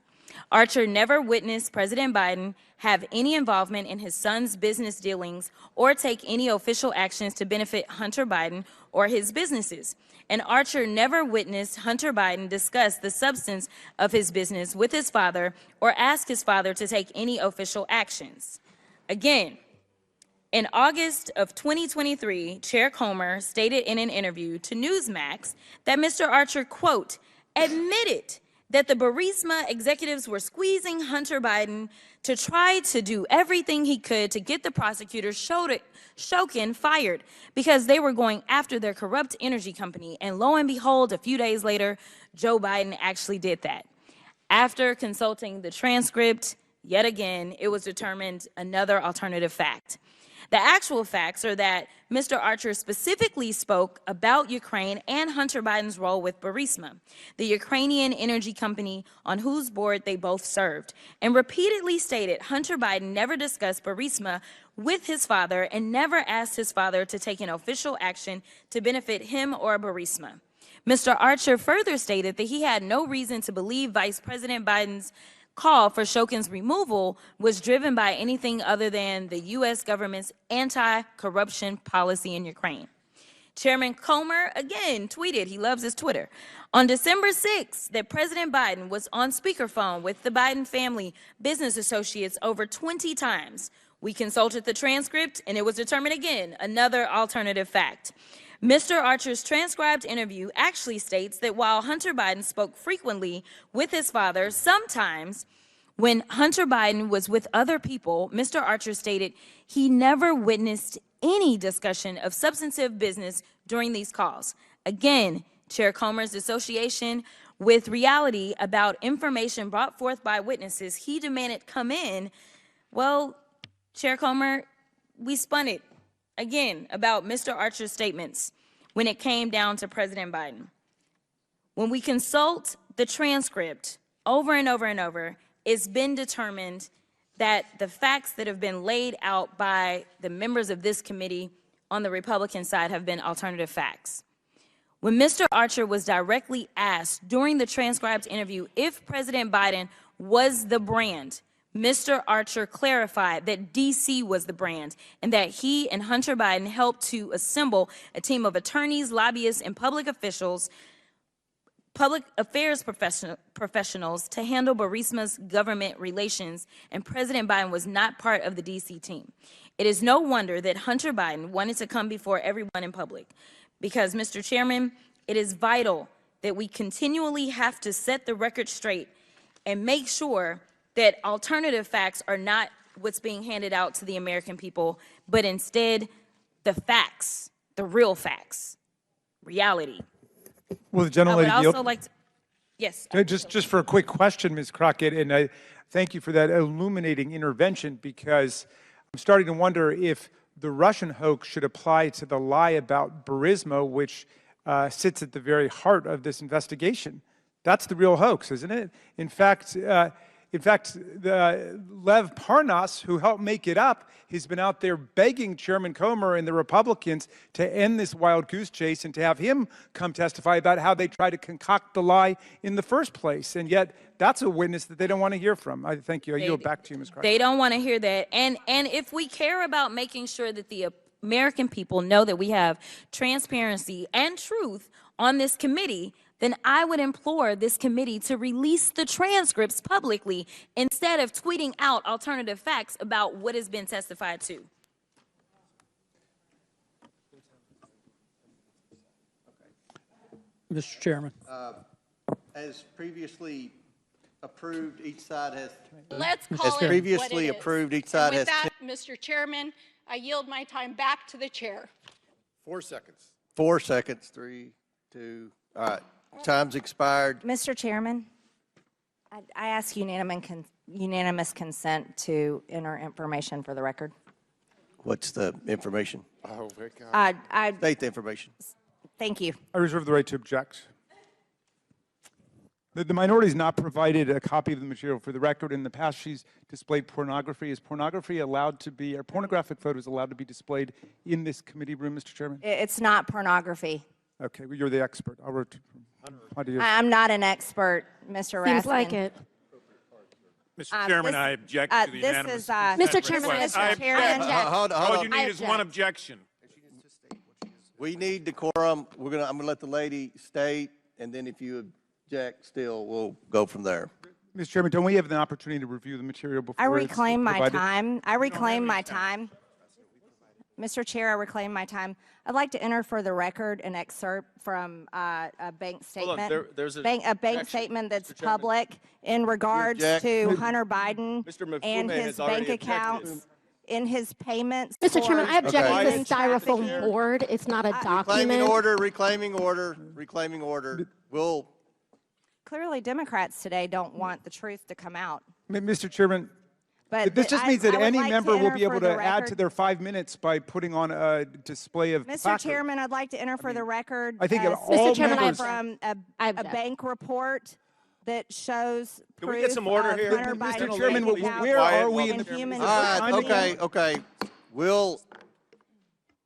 Speaker 13: Archer never witnessed President Biden have any involvement in his son's business dealings or take any official actions to benefit Hunter Biden or his businesses. And Archer never witnessed Hunter Biden discuss the substance of his business with his father or ask his father to take any official actions. Again, in August of 2023, Chair Comer stated in an interview to Newsmax that Mr. Archer, quote, admitted that the Burisma executives were squeezing Hunter Biden to try to do everything he could to get the prosecutor Shokin fired because they were going after their corrupt energy company. And lo and behold, a few days later, Joe Biden actually did that. After consulting the transcript, yet again, it was determined another alternative fact. The actual facts are that Mr. Archer specifically spoke about Ukraine and Hunter Biden's role with Burisma, the Ukrainian energy company on whose board they both served, and repeatedly stated Hunter Biden never discussed Burisma with his father and never asked his father to take an official action to benefit him or Burisma. Mr. Archer further stated that he had no reason to believe Vice President Biden's call for Shokin's removal was driven by anything other than the U.S. government's anti-corruption policy in Ukraine. Chairman Comer again tweeted, he loves his Twitter, on December 6th that President Biden was on speakerphone with the Biden family business associates over 20 times. We consulted the transcript and it was determined again, another alternative fact. Mr. Archer's transcribed interview actually states that while Hunter Biden spoke frequently with his father, sometimes when Hunter Biden was with other people, Mr. Archer stated he never witnessed any discussion of substantive business during these calls. Again, Chair Comer's association with reality about information brought forth by witnesses he demanded come in, well, Chair Comer, we spun it. Again, about Mr. Archer's statements when it came down to President Biden. When we consult the transcript over and over and over, it's been determined that the facts that have been laid out by the members of this committee on the Republican side have been alternative facts. When Mr. Archer was directly asked during the transcribed interview if President Biden was the brand, Mr. Archer clarified that D.C. was the brand and that he and Hunter Biden helped to assemble a team of attorneys, lobbyists, and public officials, public affairs professionals to handle Burisma's government relations, and President Biden was not part of the D.C. team. It is no wonder that Hunter Biden wanted to come before everyone in public because, Mr. Chairman, it is vital that we continually have to set the record straight and make sure that alternative facts are not what's being handed out to the American people, but instead the facts, the real facts, reality.
Speaker 3: Well, the gentleman
Speaker 13: I would also like to, yes.
Speaker 3: Just for a quick question, Ms. Crockett, and I thank you for that illuminating intervention because I'm starting to wonder if the Russian hoax should apply to the lie about Burisma, which sits at the very heart of this investigation. That's the real hoax, isn't it? In fact, Lev Parnas, who helped make it up, he's been out there begging Chairman Comer and the Republicans to end this wild goose chase and to have him come testify about how they tried to concoct the lie in the first place. And yet, that's a witness that they don't want to hear from. I thank you. I yield back to you, Ms. Crockett.
Speaker 13: They don't want to hear that. And if we care about making sure that the American people know that we have transparency and truth on this committee, then I would implore this committee to release the transcripts publicly instead of tweeting out alternative facts about what has been testified to.
Speaker 14: Mr. Chairman.
Speaker 1: As previously approved, each side has...
Speaker 10: Let's call
Speaker 1: as
Speaker 10: it
Speaker 1: previously
Speaker 10: what it is.
Speaker 1: approved, each side
Speaker 10: and with
Speaker 1: has...
Speaker 10: that, Mr. Chairman, I yield my time back to the chair.
Speaker 6: 4 seconds.
Speaker 1: 4 seconds, 3, 2, all right. Time's expired.
Speaker 15: Mr. Chairman,
Speaker 14: I ask unanimous consent to enter information for the record.
Speaker 1: What's the information?
Speaker 5: Oh, my God.
Speaker 1: State the information.
Speaker 14: Thank you.
Speaker 3: I reserve the right to object. The minority has not provided a copy of the material for the record. In the past, she's displayed pornography. Is pornography allowed to be, or pornographic photos allowed to be displayed in this committee room, Mr. Chairman?
Speaker 14: It's not pornography.
Speaker 3: Okay, well, you're the expert. How do you?
Speaker 14: I'm not an expert, Mr. Raskin.
Speaker 15: Seems like it.
Speaker 16: Mr. Chairman, I object to the unanimous consent
Speaker 15: Mr. Chairman,
Speaker 16: request.
Speaker 15: Mr. Chairman.
Speaker 1: Hold
Speaker 16: All
Speaker 1: on.
Speaker 16: you need is one objection.
Speaker 1: We need decorum. I'm gonna let the lady state, and then if you object still, we'll go from there.
Speaker 3: Mr. Chairman, don't we have the opportunity to review the material before
Speaker 14: I
Speaker 3: it's
Speaker 14: reclaim my
Speaker 3: provided?
Speaker 14: time. I reclaim my time. Mr. Chair, I reclaim my time. I'd like to enter for the record an excerpt from a bank statement.
Speaker 2: Hold on, there's a
Speaker 14: bank
Speaker 2: objection,
Speaker 14: statement that's
Speaker 2: Mr. Chairman.
Speaker 14: public in regards
Speaker 1: object?
Speaker 14: to Hunter Biden
Speaker 2: Mr. Mifune
Speaker 14: and
Speaker 2: has
Speaker 14: his
Speaker 2: already
Speaker 14: bank accounts,
Speaker 2: objected.
Speaker 14: in his payments.
Speaker 15: Mr. Chairman, I object
Speaker 1: Okay.
Speaker 15: to the styrofoam board. It's not a
Speaker 1: Reclaiming
Speaker 15: document.
Speaker 1: order, reclaiming order, reclaiming order. We'll,
Speaker 14: Clearly, Democrats today don't want the truth to come out.
Speaker 3: Mr. Chairman,
Speaker 14: But
Speaker 3: this just means that
Speaker 14: I would
Speaker 3: any
Speaker 14: like to
Speaker 3: member will
Speaker 14: enter
Speaker 3: be able
Speaker 14: for
Speaker 3: to
Speaker 14: the
Speaker 3: add to
Speaker 14: record-
Speaker 3: their 5 minutes by putting on a display of
Speaker 14: Mr.
Speaker 3: placards.
Speaker 14: Chairman, I'd like to enter for the record
Speaker 3: I think
Speaker 14: a
Speaker 3: all
Speaker 14: statement
Speaker 3: members-
Speaker 14: from a bank report that shows
Speaker 16: Can we
Speaker 14: proof
Speaker 16: get some order
Speaker 14: of
Speaker 16: here?
Speaker 14: Hunter
Speaker 3: Mr.
Speaker 14: Biden's
Speaker 3: Chairman,
Speaker 14: bank accounts
Speaker 3: where are we in
Speaker 14: and
Speaker 3: the
Speaker 14: human
Speaker 1: all right,
Speaker 14: trafficking.
Speaker 1: okay.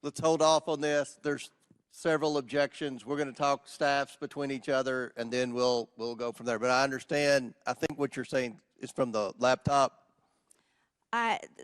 Speaker 1: Let's hold off on this. There's several objections. We're gonna talk staffs between each other, and then we'll go from there. But I understand, I think what you're saying is from the laptop.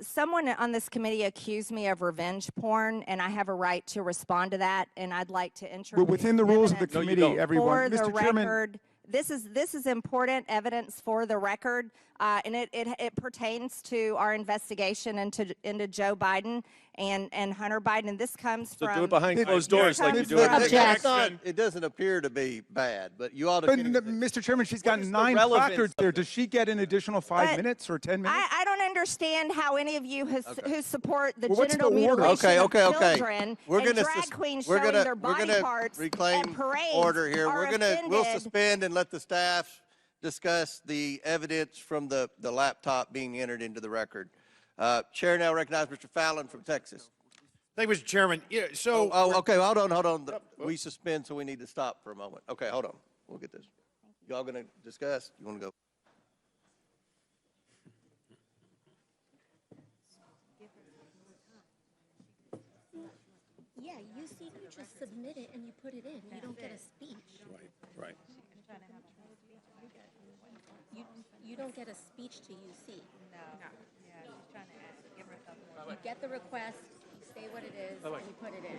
Speaker 14: Someone on this committee accused me of revenge porn, and I have a right to respond to that, and I'd like to introduce
Speaker 3: Within the rules of the
Speaker 14: evidence
Speaker 3: committee,
Speaker 2: don't.
Speaker 3: everyone.
Speaker 14: for the
Speaker 3: Mr. Chairman,
Speaker 14: record. This is important evidence for the record, and it pertains to our investigation into Joe Biden and Hunter Biden. And this comes
Speaker 2: So
Speaker 14: from
Speaker 2: do it behind closed doors like you
Speaker 14: comes
Speaker 2: do
Speaker 14: from-
Speaker 2: everything.
Speaker 15: Object.
Speaker 1: It doesn't appear to be bad, but you ought to.
Speaker 3: but Mr. Chairman, she's got
Speaker 2: is the
Speaker 3: 9
Speaker 2: relevance
Speaker 3: placards there. Does she get an additional 5
Speaker 14: But
Speaker 3: minutes or 10 minutes?
Speaker 14: I don't understand how any of you who support the
Speaker 3: Well, what's
Speaker 14: genital
Speaker 3: the order?
Speaker 14: mutilation of
Speaker 1: Okay.
Speaker 14: children
Speaker 1: We're
Speaker 14: and
Speaker 1: gonna
Speaker 14: drag
Speaker 1: sus-
Speaker 14: queens
Speaker 1: we're
Speaker 14: showing
Speaker 1: gonna-
Speaker 14: their
Speaker 1: we're
Speaker 14: body
Speaker 1: gonna
Speaker 14: parts
Speaker 1: reclaim
Speaker 14: at parades
Speaker 1: order here.
Speaker 14: are
Speaker 1: We'll
Speaker 14: offended.
Speaker 1: suspend and let the staff discuss the evidence from the laptop being entered into the record. Chair now recognizes Mr. Fallon from Texas.
Speaker 16: Thank you, Mr. Chairman. Yeah, so
Speaker 1: Okay, hold on. We suspend, so we need to stop for a moment. Okay, hold on. We'll get this. Y'all gonna discuss? You wanna go?
Speaker 15: Yeah, you see, you just submit it and you put it in. You don't get a speech.
Speaker 16: right.
Speaker 15: You don't get a speech to UC. No. You get the request, you say what it is, and you put it in.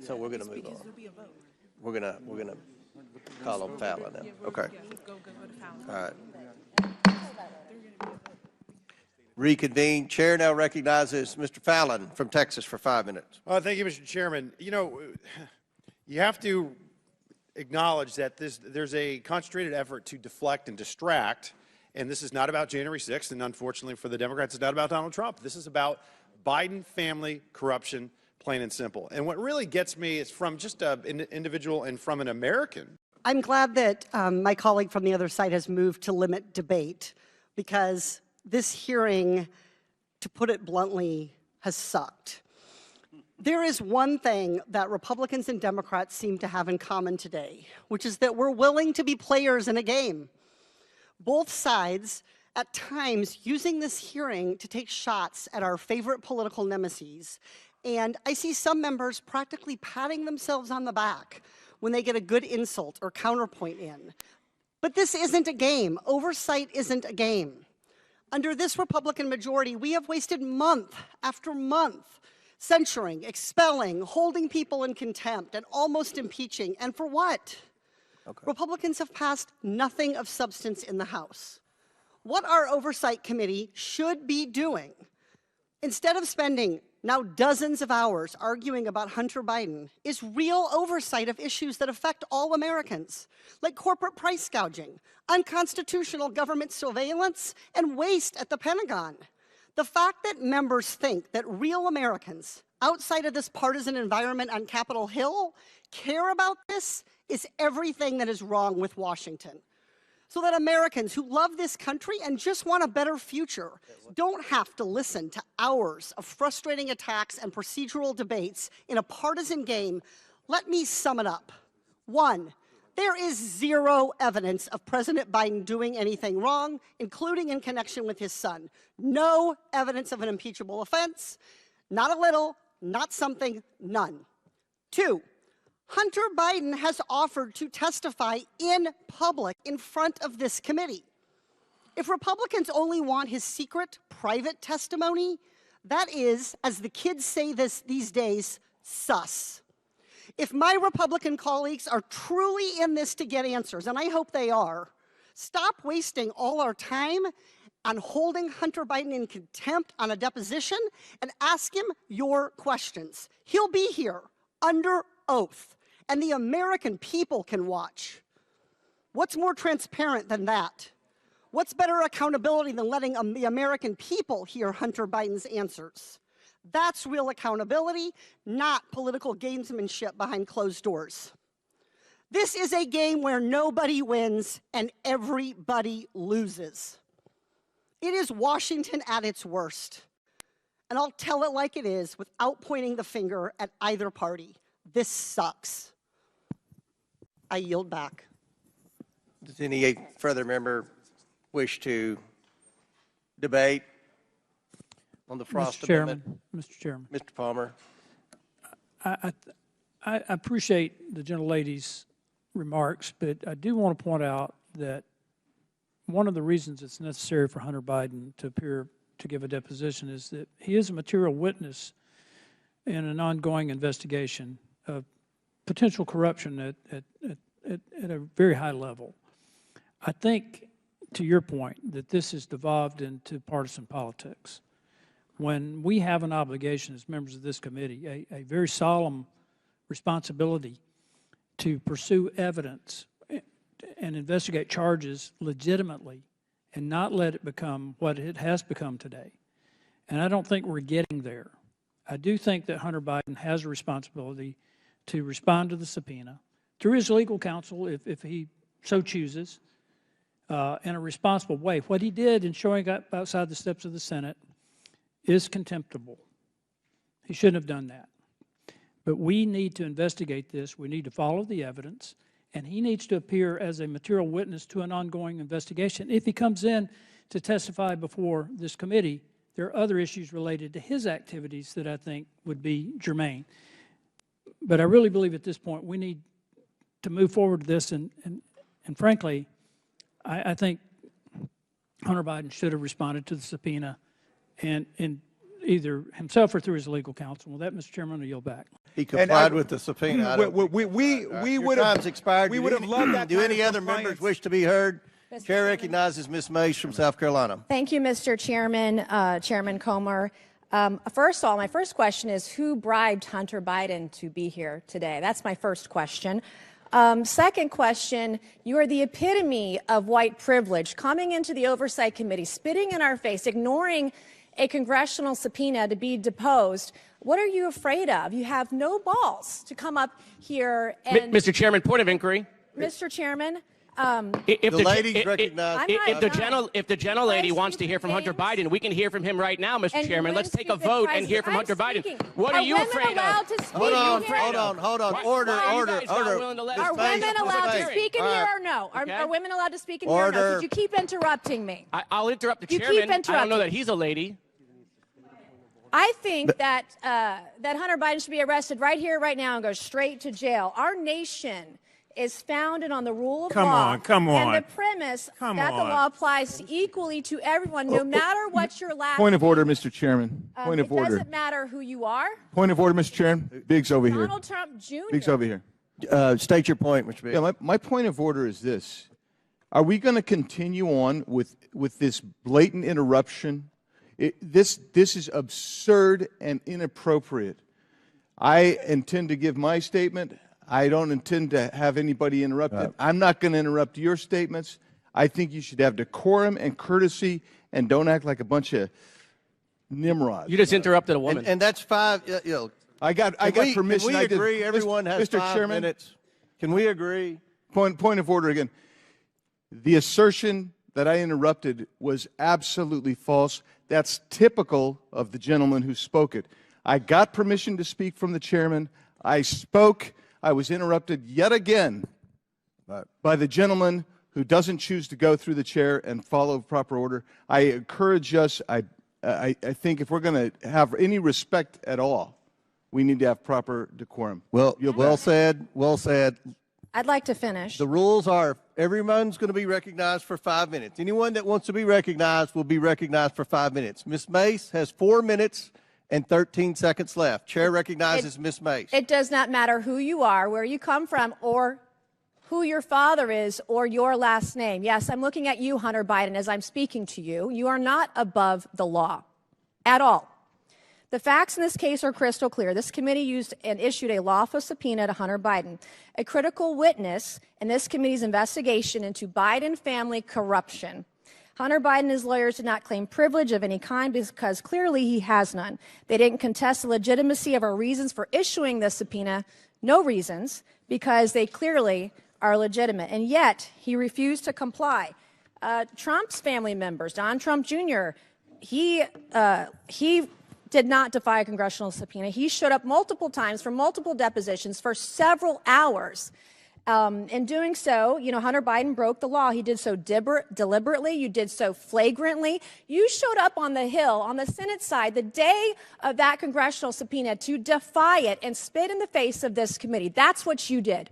Speaker 1: So we're going to move on. We're going to call on Fallon now. Okay. All right. Reconvene. Chair now recognizes Mr. Fallon from Texas for 5 minutes.
Speaker 17: Thank you, Mr. Chairman. You know, you have to acknowledge that there's a concentrated effort to deflect and distract, and this is not about January 6th, and unfortunately for the Democrats, it's not about Donald Trump. This is about Biden family corruption, plain and simple. And what really gets me is from just an individual and from an American.
Speaker 18: I'm glad that my colleague from the other side has moved to limit debate, because this hearing, to put it bluntly, has sucked. There is one thing that Republicans and Democrats seem to have in common today, which is that we're willing to be players in a game. Both sides, at times, using this hearing to take shots at our favorite political nemesis. And I see some members practically patting themselves on the back when they get a good insult or counterpoint in. But this isn't a game. Oversight isn't a game. Under this Republican majority, we have wasted month after month censuring, expelling, holding people in contempt, and almost impeaching. And for what? Okay. Republicans have passed nothing of substance in the House. What our Oversight Committee should be doing, instead of spending now dozens of hours arguing about Hunter Biden, is real oversight of issues that affect all Americans, like corporate price gouging, unconstitutional government surveillance, and waste at the Pentagon. The fact that members think that real Americans outside of this partisan environment on Capitol Hill care about this is everything that is wrong with Washington. So that Americans who love this country and just want a better future don't have to listen to hours of frustrating attacks and procedural debates in a partisan game, let me sum it up. 1, there is zero evidence of President Biden doing anything wrong, including in connection with his son. No evidence of an impeachable offense, not a little, not something, none. 2, Hunter Biden has offered to testify in public in front of this committee. If Republicans only want his secret, private testimony, that is, as the kids say these days, sus. If my Republican colleagues are truly in this to get answers, and I hope they are, stop wasting all our time on holding Hunter Biden in contempt on a deposition and ask him your questions. He'll be here under oath, and the American people can watch. What's more transparent than that? What's better accountability than letting the American people hear Hunter Biden's answers? That's real accountability, not political gamesmanship behind closed doors. This is a game where nobody wins and everybody loses. It is Washington at its worst. And I'll tell it like it is without pointing the finger at either party. This sucks. I yield back.
Speaker 1: Does any further member wish to debate on the Frost Amendment?
Speaker 19: Mr. Chairman.
Speaker 1: Mr. Palmer.
Speaker 19: I appreciate the gentlelady's remarks, but I do want to point out that one of the reasons it's necessary for Hunter Biden to appear to give a deposition is that he is a material witness in an ongoing investigation of potential corruption at a very high level. I think, to your point, that this has devolved into partisan politics. When we have an obligation as members of this committee, a very solemn responsibility to pursue evidence and investigate charges legitimately and not let it become what it has become today. And I don't think we're getting there. I do think that Hunter Biden has a responsibility to respond to the subpoena through his legal counsel, if he so chooses, in a responsible way. What he did in showing up outside the steps of the Senate is contemptible. He shouldn't have done that. But we need to investigate this. We need to follow the evidence. And he needs to appear as a material witness to an ongoing investigation. If he comes in to testify before this committee, there are other issues related to his activities that I think would be germane. But I really believe at this point we need to move forward with this, and frankly, I think Hunter Biden should have responded to the subpoena and either himself or through his legal counsel. With that, Mr. Chairman, I yield back.
Speaker 1: He complied with the subpoena.
Speaker 3: We
Speaker 1: Your
Speaker 3: would have
Speaker 1: time's expired.
Speaker 3: We would have loved that.
Speaker 1: Do
Speaker 3: kind
Speaker 1: any
Speaker 3: of
Speaker 1: other
Speaker 3: compliance.
Speaker 1: members wish to be heard? Chair recognizes Ms. Mace from South Carolina.
Speaker 15: Thank you, Mr. Chairman, Chairman Comer. First of all, my first question is, who bribed Hunter Biden to be here today? That's my first question. Second question, you are the epitome of white privilege, coming into the Oversight Committee, spitting in our face, ignoring a congressional subpoena to be deposed. What are you afraid of? You have no balls to come up here and...
Speaker 7: Mr. Chairman, point of inquiry.
Speaker 15: Mr. Chairman,
Speaker 7: If
Speaker 1: The ladies recognize...
Speaker 7: If the gentlelady wants to hear from Hunter Biden, we can hear from him right now, Mr. Chairman. Let's take a vote and hear from Hunter Biden. What are you afraid of?
Speaker 1: Hold on. Order.
Speaker 15: Are women allowed to speak in here or no? Are women allowed to speak in here or no? Could you keep interrupting me?
Speaker 7: I'll interrupt the
Speaker 15: You
Speaker 7: chairman.
Speaker 15: keep interrupting.
Speaker 7: I don't know that he's a lady.
Speaker 15: I think that Hunter Biden should be arrested right here, right now, and go straight to jail. Our nation is founded on the rule of law.
Speaker 16: Come on.
Speaker 15: And the premise that the law applies equally to everyone, no matter what your last
Speaker 6: Point of order,
Speaker 15: name.
Speaker 6: Mr. Chairman. Point of
Speaker 15: It
Speaker 6: order.
Speaker 15: doesn't matter who you are.
Speaker 6: Point of order, Mr. Chairman. Biggs over here.
Speaker 15: Donald Trump Jr.
Speaker 6: Biggs over here.
Speaker 1: State your point, Mr. Biggs.
Speaker 6: Yeah, my point of order is this. Are we going to continue on with this blatant interruption? This is absurd and inappropriate. I intend to give my statement. I don't intend to have anybody interrupted. I'm not going to interrupt your statements. I think you should have decorum and courtesy and don't act like a bunch of nimrods.
Speaker 7: You just interrupted a woman.
Speaker 1: And that's 5,
Speaker 6: I got permission.
Speaker 1: Can we agree everyone has
Speaker 6: Mr.
Speaker 1: 5
Speaker 6: Chairman,
Speaker 1: minutes? Can we agree?
Speaker 6: Point of order again. The assertion that I interrupted was absolutely false. That's typical of the gentleman who spoke it. I got permission to speak from the chairman. I spoke. I was interrupted yet again by the gentleman who doesn't choose to go through the chair and follow proper order. I encourage us, I think if we're going to have any respect at all, we need to have proper decorum.
Speaker 1: Well said.
Speaker 15: I'd like to finish.
Speaker 1: The rules are everyone's going to be recognized for 5 minutes. Anyone that wants to be recognized will be recognized for 5 minutes. Ms. Mace has 4 minutes and 13 seconds left. Chair recognizes Ms. Mace.
Speaker 15: It does not matter who you are, where you come from, or who your father is, or your last name. Yes, I'm looking at you, Hunter Biden, as I'm speaking to you. You are not above the law at all. The facts in this case are crystal clear. This committee used and issued a lawful subpoena to Hunter Biden, a critical witness in this committee's investigation into Biden family corruption. Hunter Biden and his lawyers did not claim privilege of any kind because clearly he has none. They didn't contest the legitimacy of our reasons for issuing this subpoena, no reasons, because they clearly are legitimate. And yet he refused to comply. Trump's family members, Donald Trump Jr., he did not defy a congressional subpoena. He showed up multiple times for multiple depositions for several hours. In doing so, Hunter Biden broke the law. He did so deliberately. You did so flagrantly. You showed up on the Hill, on the Senate side, the day of that congressional subpoena to defy it and spit in the face of this committee. That's what you did.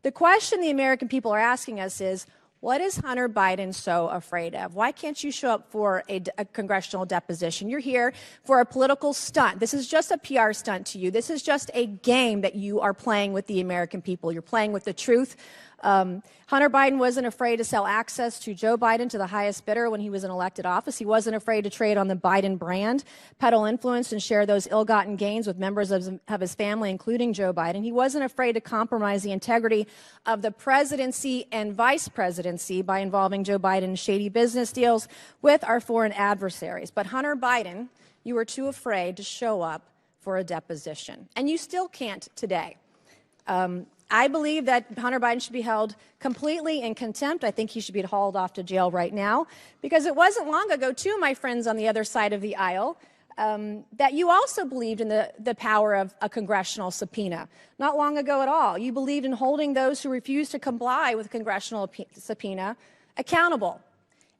Speaker 15: The question the American people are asking us is, what is Hunter Biden so afraid of? Why can't you show up for a congressional deposition? You're here for a political stunt. This is just a PR stunt to you. This is just a game that you are playing with the American people. You're playing with the truth. Hunter Biden wasn't afraid to sell access to Joe Biden to the highest bidder when he was in elected office. He wasn't afraid to trade on the Biden brand, peddle influence, and share those ill-gotten gains with members of his family, including Joe Biden. He wasn't afraid to compromise the integrity of the presidency and vice presidency by involving Joe Biden in shady business deals with our foreign adversaries. But Hunter Biden, you were too afraid to show up for a deposition, and you still can't today. I believe that Hunter Biden should be held completely in contempt. I think he should be hauled off to jail right now, because it wasn't long ago, too, my friends on the other side of the aisle, that you also believed in the power of a congressional subpoena. Not long ago at all. You believed in holding those who refused to comply with a congressional subpoena accountable.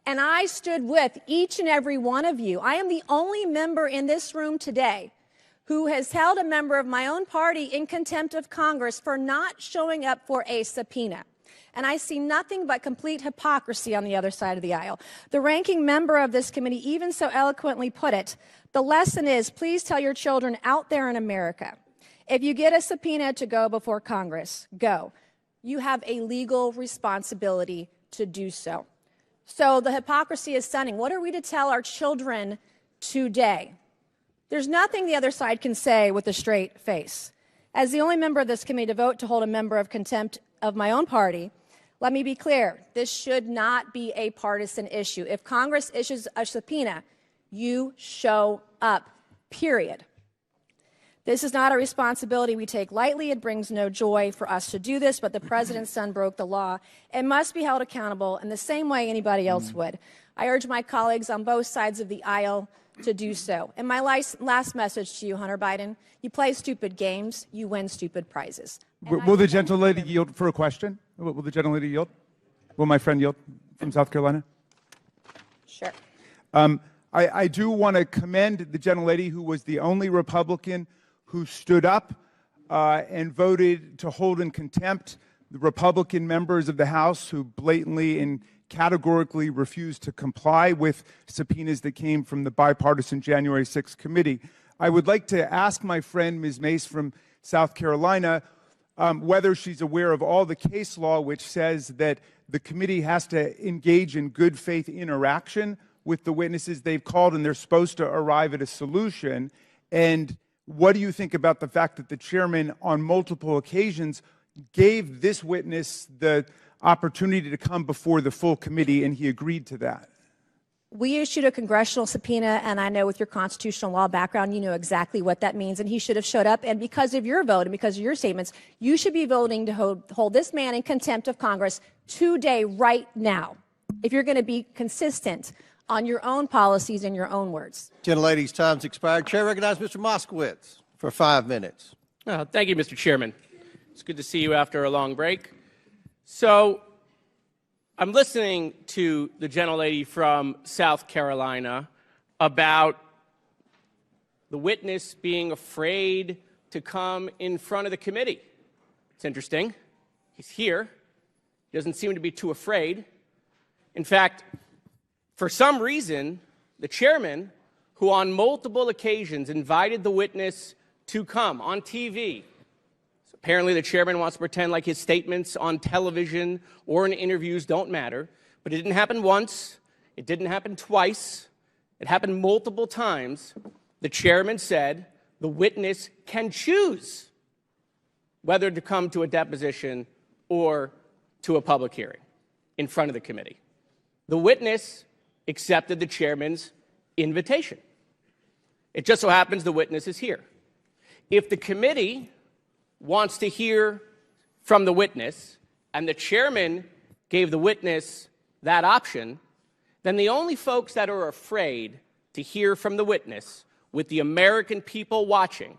Speaker 15: And I stood with each and every one of you. I am the only member in this room today who has held a member of my own party in contempt of Congress for not showing up for a subpoena. And I see nothing but complete hypocrisy on the other side of the aisle. The ranking member of this committee even so eloquently put it, the lesson is, please tell your children out there in America, if you get a subpoena to go before Congress, go. You have a legal responsibility to do so. So the hypocrisy is stunning. What are we to tell our children today? There's nothing the other side can say with a straight face. As the only member of this committee to vote to hold a member of contempt of my own party, let me be clear, this should not be a partisan issue. If Congress issues a subpoena, you show up, period. This is not a responsibility we take lightly. It brings no joy for us to do this, but the president's son broke the law and must be held accountable in the same way anybody else would. I urge my colleagues on both sides of the aisle to do so. And my last message to you, Hunter Biden, you play stupid games, you win stupid prizes.
Speaker 3: Will the gentlelady yield for a question? Will the gentlelady yield? Will my friend yield from South Carolina?
Speaker 15: Sure.
Speaker 3: I do want to commend the gentlelady who was the only Republican who stood up and voted to hold in contempt the Republican members of the House who blatantly and categorically refused to comply with subpoenas that came from the bipartisan January 6th committee. I would like to ask my friend, Ms. Mace from South Carolina, whether she's aware of all the case law which says that the committee has to engage in good faith interaction with the witnesses they've called and they're supposed to arrive at a solution. And what do you think about the fact that the chairman on multiple occasions gave this witness the opportunity to come before the full committee and he agreed to that?
Speaker 15: We issued a congressional subpoena, and I know with your constitutional law background, you know exactly what that means, and he should have showed up. And because of your vote and because of your statements, you should be voting to hold this man in contempt of Congress today, right now, if you're going to be consistent on your own policies and your own words.
Speaker 1: Gentlelady's time's expired. Chair recognizes Mr. Moskowitz for 5 minutes.
Speaker 7: Thank you, Mr. Chairman. It's good to see you after a long break. So I'm listening to the gentlelady from South Carolina about the witness being afraid to come in front of the committee. It's interesting. He's here. He doesn't seem to be too afraid. In fact, for some reason, the chairman, who on multiple occasions invited the witness to come on TV, so apparently the chairman wants to pretend like his statements on television or in interviews don't matter, but it didn't happen once, it didn't happen twice, it happened multiple times. The chairman said the witness can choose whether to come to a deposition or to a public hearing in front of the committee. The witness accepted the chairman's invitation. It just so happens the witness is here. If the committee wants to hear from the witness and the chairman gave the witness that option, then the only folks that are afraid to hear from the witness with the American people watching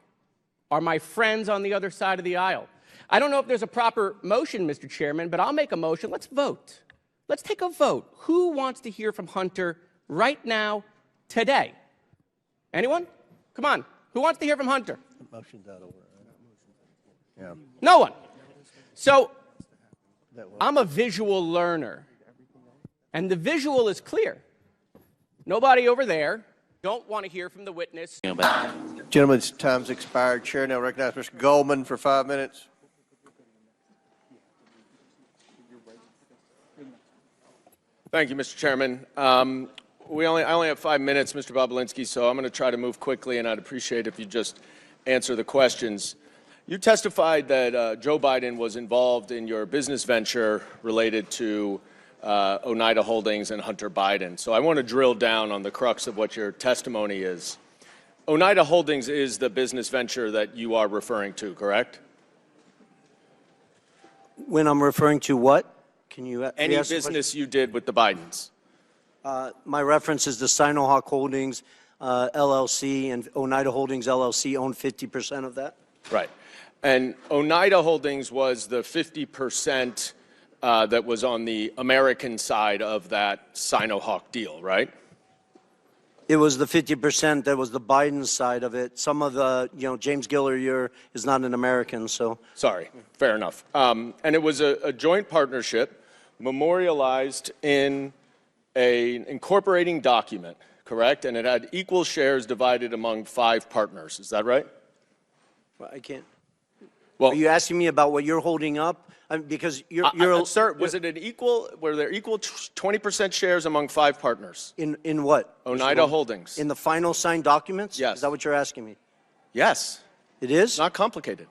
Speaker 7: are my friends on the other side of the aisle. I don't know if there's a proper motion, Mr. Chairman, but I'll make a motion. Let's vote. Let's take a vote. Who wants to hear from Hunter right now, today? Anyone? Come on. Who wants to hear from Hunter?
Speaker 1: Motion's out over. Yeah.
Speaker 7: No one. So I'm a visual learner, and the visual is clear. Nobody over there don't want to hear from the witness.
Speaker 1: Gentleman's time's expired. Chair now recognizes Mr. Goldman for 5 minutes.
Speaker 2: Thank you, Mr. Chairman. I only have 5 minutes, Mr. Bobulinski, so I'm going to try to move quickly, and I'd appreciate if you just answer the questions. You testified that Joe Biden was involved in your business venture related to Oneida Holdings and Hunter Biden. So I want to drill down on the crux of what your testimony is. Oneida Holdings is the business venture that you are referring to, correct?
Speaker 8: When I'm referring to what? Can you
Speaker 2: Any business you did with the Bidens?
Speaker 8: My reference is the Sinohawk Holdings LLC, and Oneida Holdings LLC owned 50% of that.
Speaker 2: Right. And Oneida Holdings was the 50% that was on the American side of that Sinohawk deal, right?
Speaker 8: It was the 50% that was the Biden side of it. Some of the, James Gilliar is not an American, so.
Speaker 2: Sorry, fair enough. And it was a joint partnership memorialized in an incorporating document, correct? And it had equal shares divided among 5 partners. Is that right?
Speaker 8: Well, I can't.
Speaker 2: Well,
Speaker 8: Are you asking me about what you're holding up? Because
Speaker 2: sir, was it an equal? Were there equal 20% shares among 5 partners?
Speaker 8: In what?
Speaker 2: Oneida Holdings.
Speaker 8: In the final signed documents?
Speaker 2: Yes.
Speaker 8: Is that what you're asking me?
Speaker 2: Yes.
Speaker 8: It is?
Speaker 2: Not complicated.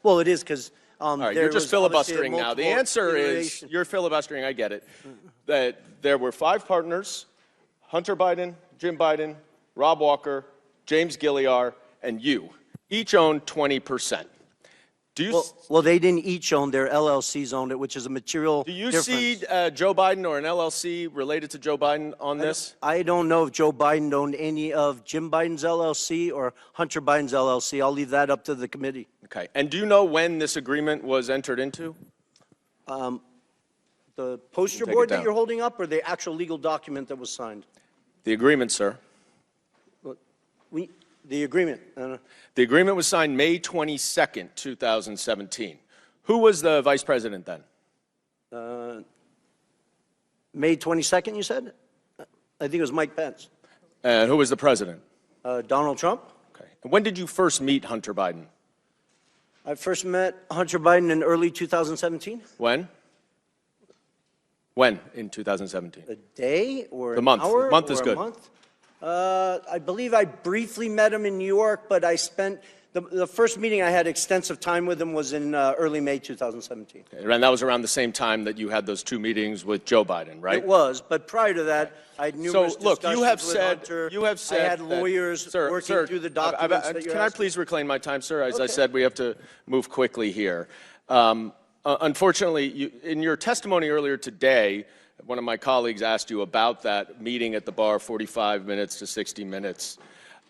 Speaker 8: Well, it is because.
Speaker 2: All right, you're just filibustering now. The answer is you're filibustering. I get it. That there were 5 partners: Hunter Biden, Jim Biden, Rob Walker, James Gilliar, and you. Each owned 20%. Do you?
Speaker 8: Well, they didn't each own. Their LLCs owned it, which is a material
Speaker 2: Do you
Speaker 8: difference.
Speaker 2: see Joe Biden or an LLC related to Joe Biden on this?
Speaker 8: I don't know if Joe Biden owned any of Jim Biden's LLC or Hunter Biden's LLC. I'll leave that up to the committee.
Speaker 2: Okay. And do you know when this agreement was entered into?
Speaker 8: The poster
Speaker 2: Take it
Speaker 8: board that
Speaker 2: down.
Speaker 8: you're holding up, or the actual legal document that was signed?
Speaker 2: The agreement, sir.
Speaker 8: The agreement.
Speaker 2: The agreement was signed May 22nd, 2017. Who was the vice president then?
Speaker 8: May 22nd, you said? I think it was Mike Pence.
Speaker 2: And who was the president?
Speaker 8: Donald Trump.
Speaker 2: Okay. And when did you first meet Hunter Biden?
Speaker 8: I first met Hunter Biden in early 2017.
Speaker 2: When? When in 2017?
Speaker 8: A day or
Speaker 2: The
Speaker 8: an
Speaker 2: month.
Speaker 8: hour
Speaker 2: Month is
Speaker 8: or a
Speaker 2: good.
Speaker 8: month? I believe I briefly met him in New York, but I spent the first meeting I had extensive time with him was in early May 2017.
Speaker 2: Okay. And that was around the same time that you had those 2 meetings with Joe Biden, right?
Speaker 8: It was, but prior to that, I had numerous
Speaker 2: look,
Speaker 8: discussions
Speaker 2: you have
Speaker 8: with
Speaker 2: said,
Speaker 8: Hunter.
Speaker 2: you have said
Speaker 8: I had
Speaker 2: that-
Speaker 8: lawyers
Speaker 2: Sir,
Speaker 8: working through the documents that you're
Speaker 2: Can I
Speaker 8: asking.
Speaker 2: please reclaim my time, sir? As I
Speaker 8: Okay.
Speaker 2: said, we have to move quickly here. Unfortunately, in your testimony earlier today, one of my colleagues asked you about that meeting at the bar, 45 minutes to 60 minutes.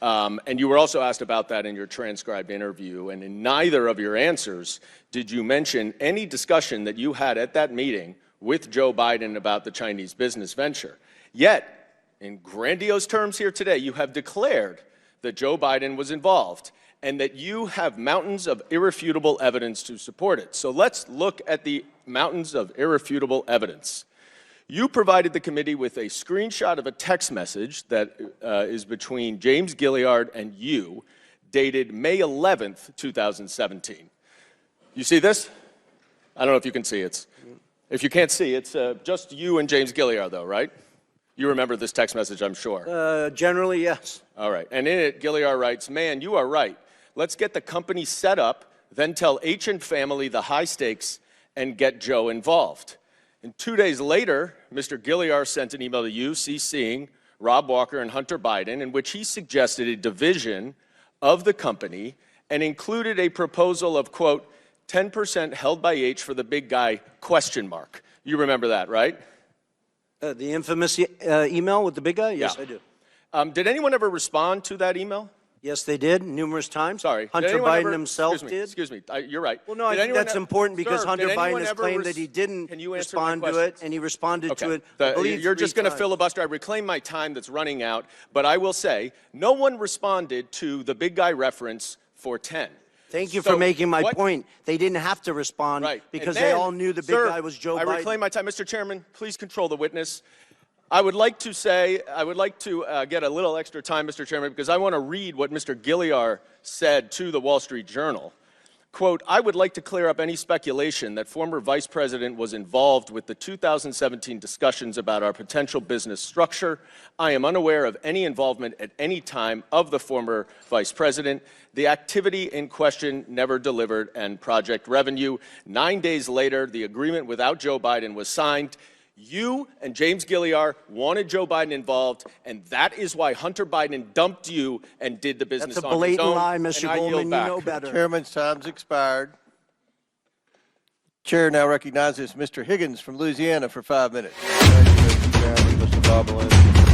Speaker 2: And you were also asked about that in your transcribed interview, and in neither of your answers did you mention any discussion that you had at that meeting with Joe Biden about the Chinese business venture. Yet, in grandiose terms here today, you have declared that Joe Biden was involved and that you have mountains of irrefutable evidence to support it. So let's look at the mountains of irrefutable evidence. You provided the committee with a screenshot of a text message that is between James Gilliard and you, dated May 11th, 2017. You see this? I don't know if you can see it. If you can't see, it's just you and James Gilliard, though, right? You remember this text message, I'm sure.
Speaker 8: Generally, yes.
Speaker 2: All right. And in it, Gilliard writes, "Man, you are right. Let's get the company set up, then tell H and family the high stakes and get Joe involved." And 2 days later, Mr. Gilliard sent an email to you, CCing Rob Walker and Hunter Biden, in which he suggested a division of the company and included a proposal of, quote, 10% held by H for the big guy, question mark. You remember that, right?
Speaker 8: The infamous email with the big guy? Yes,
Speaker 2: Yeah.
Speaker 8: I do.
Speaker 2: Did anyone ever respond to that email?
Speaker 8: Yes, they did, numerous times.
Speaker 2: Sorry.
Speaker 8: Hunter Biden himself did.
Speaker 2: Excuse me. You're right.
Speaker 8: Well, no, I
Speaker 2: Did
Speaker 8: think
Speaker 2: anyone
Speaker 8: that's
Speaker 2: e-
Speaker 8: important because
Speaker 2: Sir,
Speaker 8: Hunter
Speaker 2: did
Speaker 8: Biden
Speaker 2: anyone
Speaker 8: has
Speaker 2: ever
Speaker 8: claimed that he didn't
Speaker 2: Can you answer my
Speaker 8: respond to it,
Speaker 2: questions?
Speaker 8: and he responded
Speaker 2: Okay.
Speaker 8: to it, I believe,
Speaker 2: You're just
Speaker 8: 3
Speaker 2: going to
Speaker 8: times.
Speaker 2: filibuster. I reclaim my time that's running out, but I will say no one responded to the big guy reference for 10.
Speaker 8: Thank you
Speaker 2: So
Speaker 8: for making my
Speaker 2: what-
Speaker 8: point. They didn't have to respond
Speaker 2: Right.
Speaker 8: because
Speaker 2: And
Speaker 8: they
Speaker 2: then,
Speaker 8: all knew the big
Speaker 2: sir,
Speaker 8: guy was Joe
Speaker 2: I
Speaker 8: Biden.
Speaker 2: reclaim my time. Mr. Chairman, please control the witness. I would like to get a little extra time, Mr. Chairman, because I want to read what Mr. Gilliard said to the Wall Street Journal. Quote, "I would like to clear up any speculation that former Vice President was involved with the 2017 discussions about our potential business structure. I am unaware of any involvement at any time of the former Vice President. The activity in question never delivered and project revenue. 9 days later, the agreement without Joe Biden was signed. You and James Gilliard wanted Joe Biden involved, and that is why Hunter Biden dumped you and did the business
Speaker 8: That's a
Speaker 2: on his
Speaker 8: blatant
Speaker 2: own.
Speaker 8: lie, Mr.
Speaker 2: And I yield
Speaker 8: Goldman. You
Speaker 2: back.
Speaker 8: know better.
Speaker 1: Chairman's time's expired. Chair now recognizes Mr. Higgins from Louisiana for 5 minutes. Congratulations, Mr. Bobolin.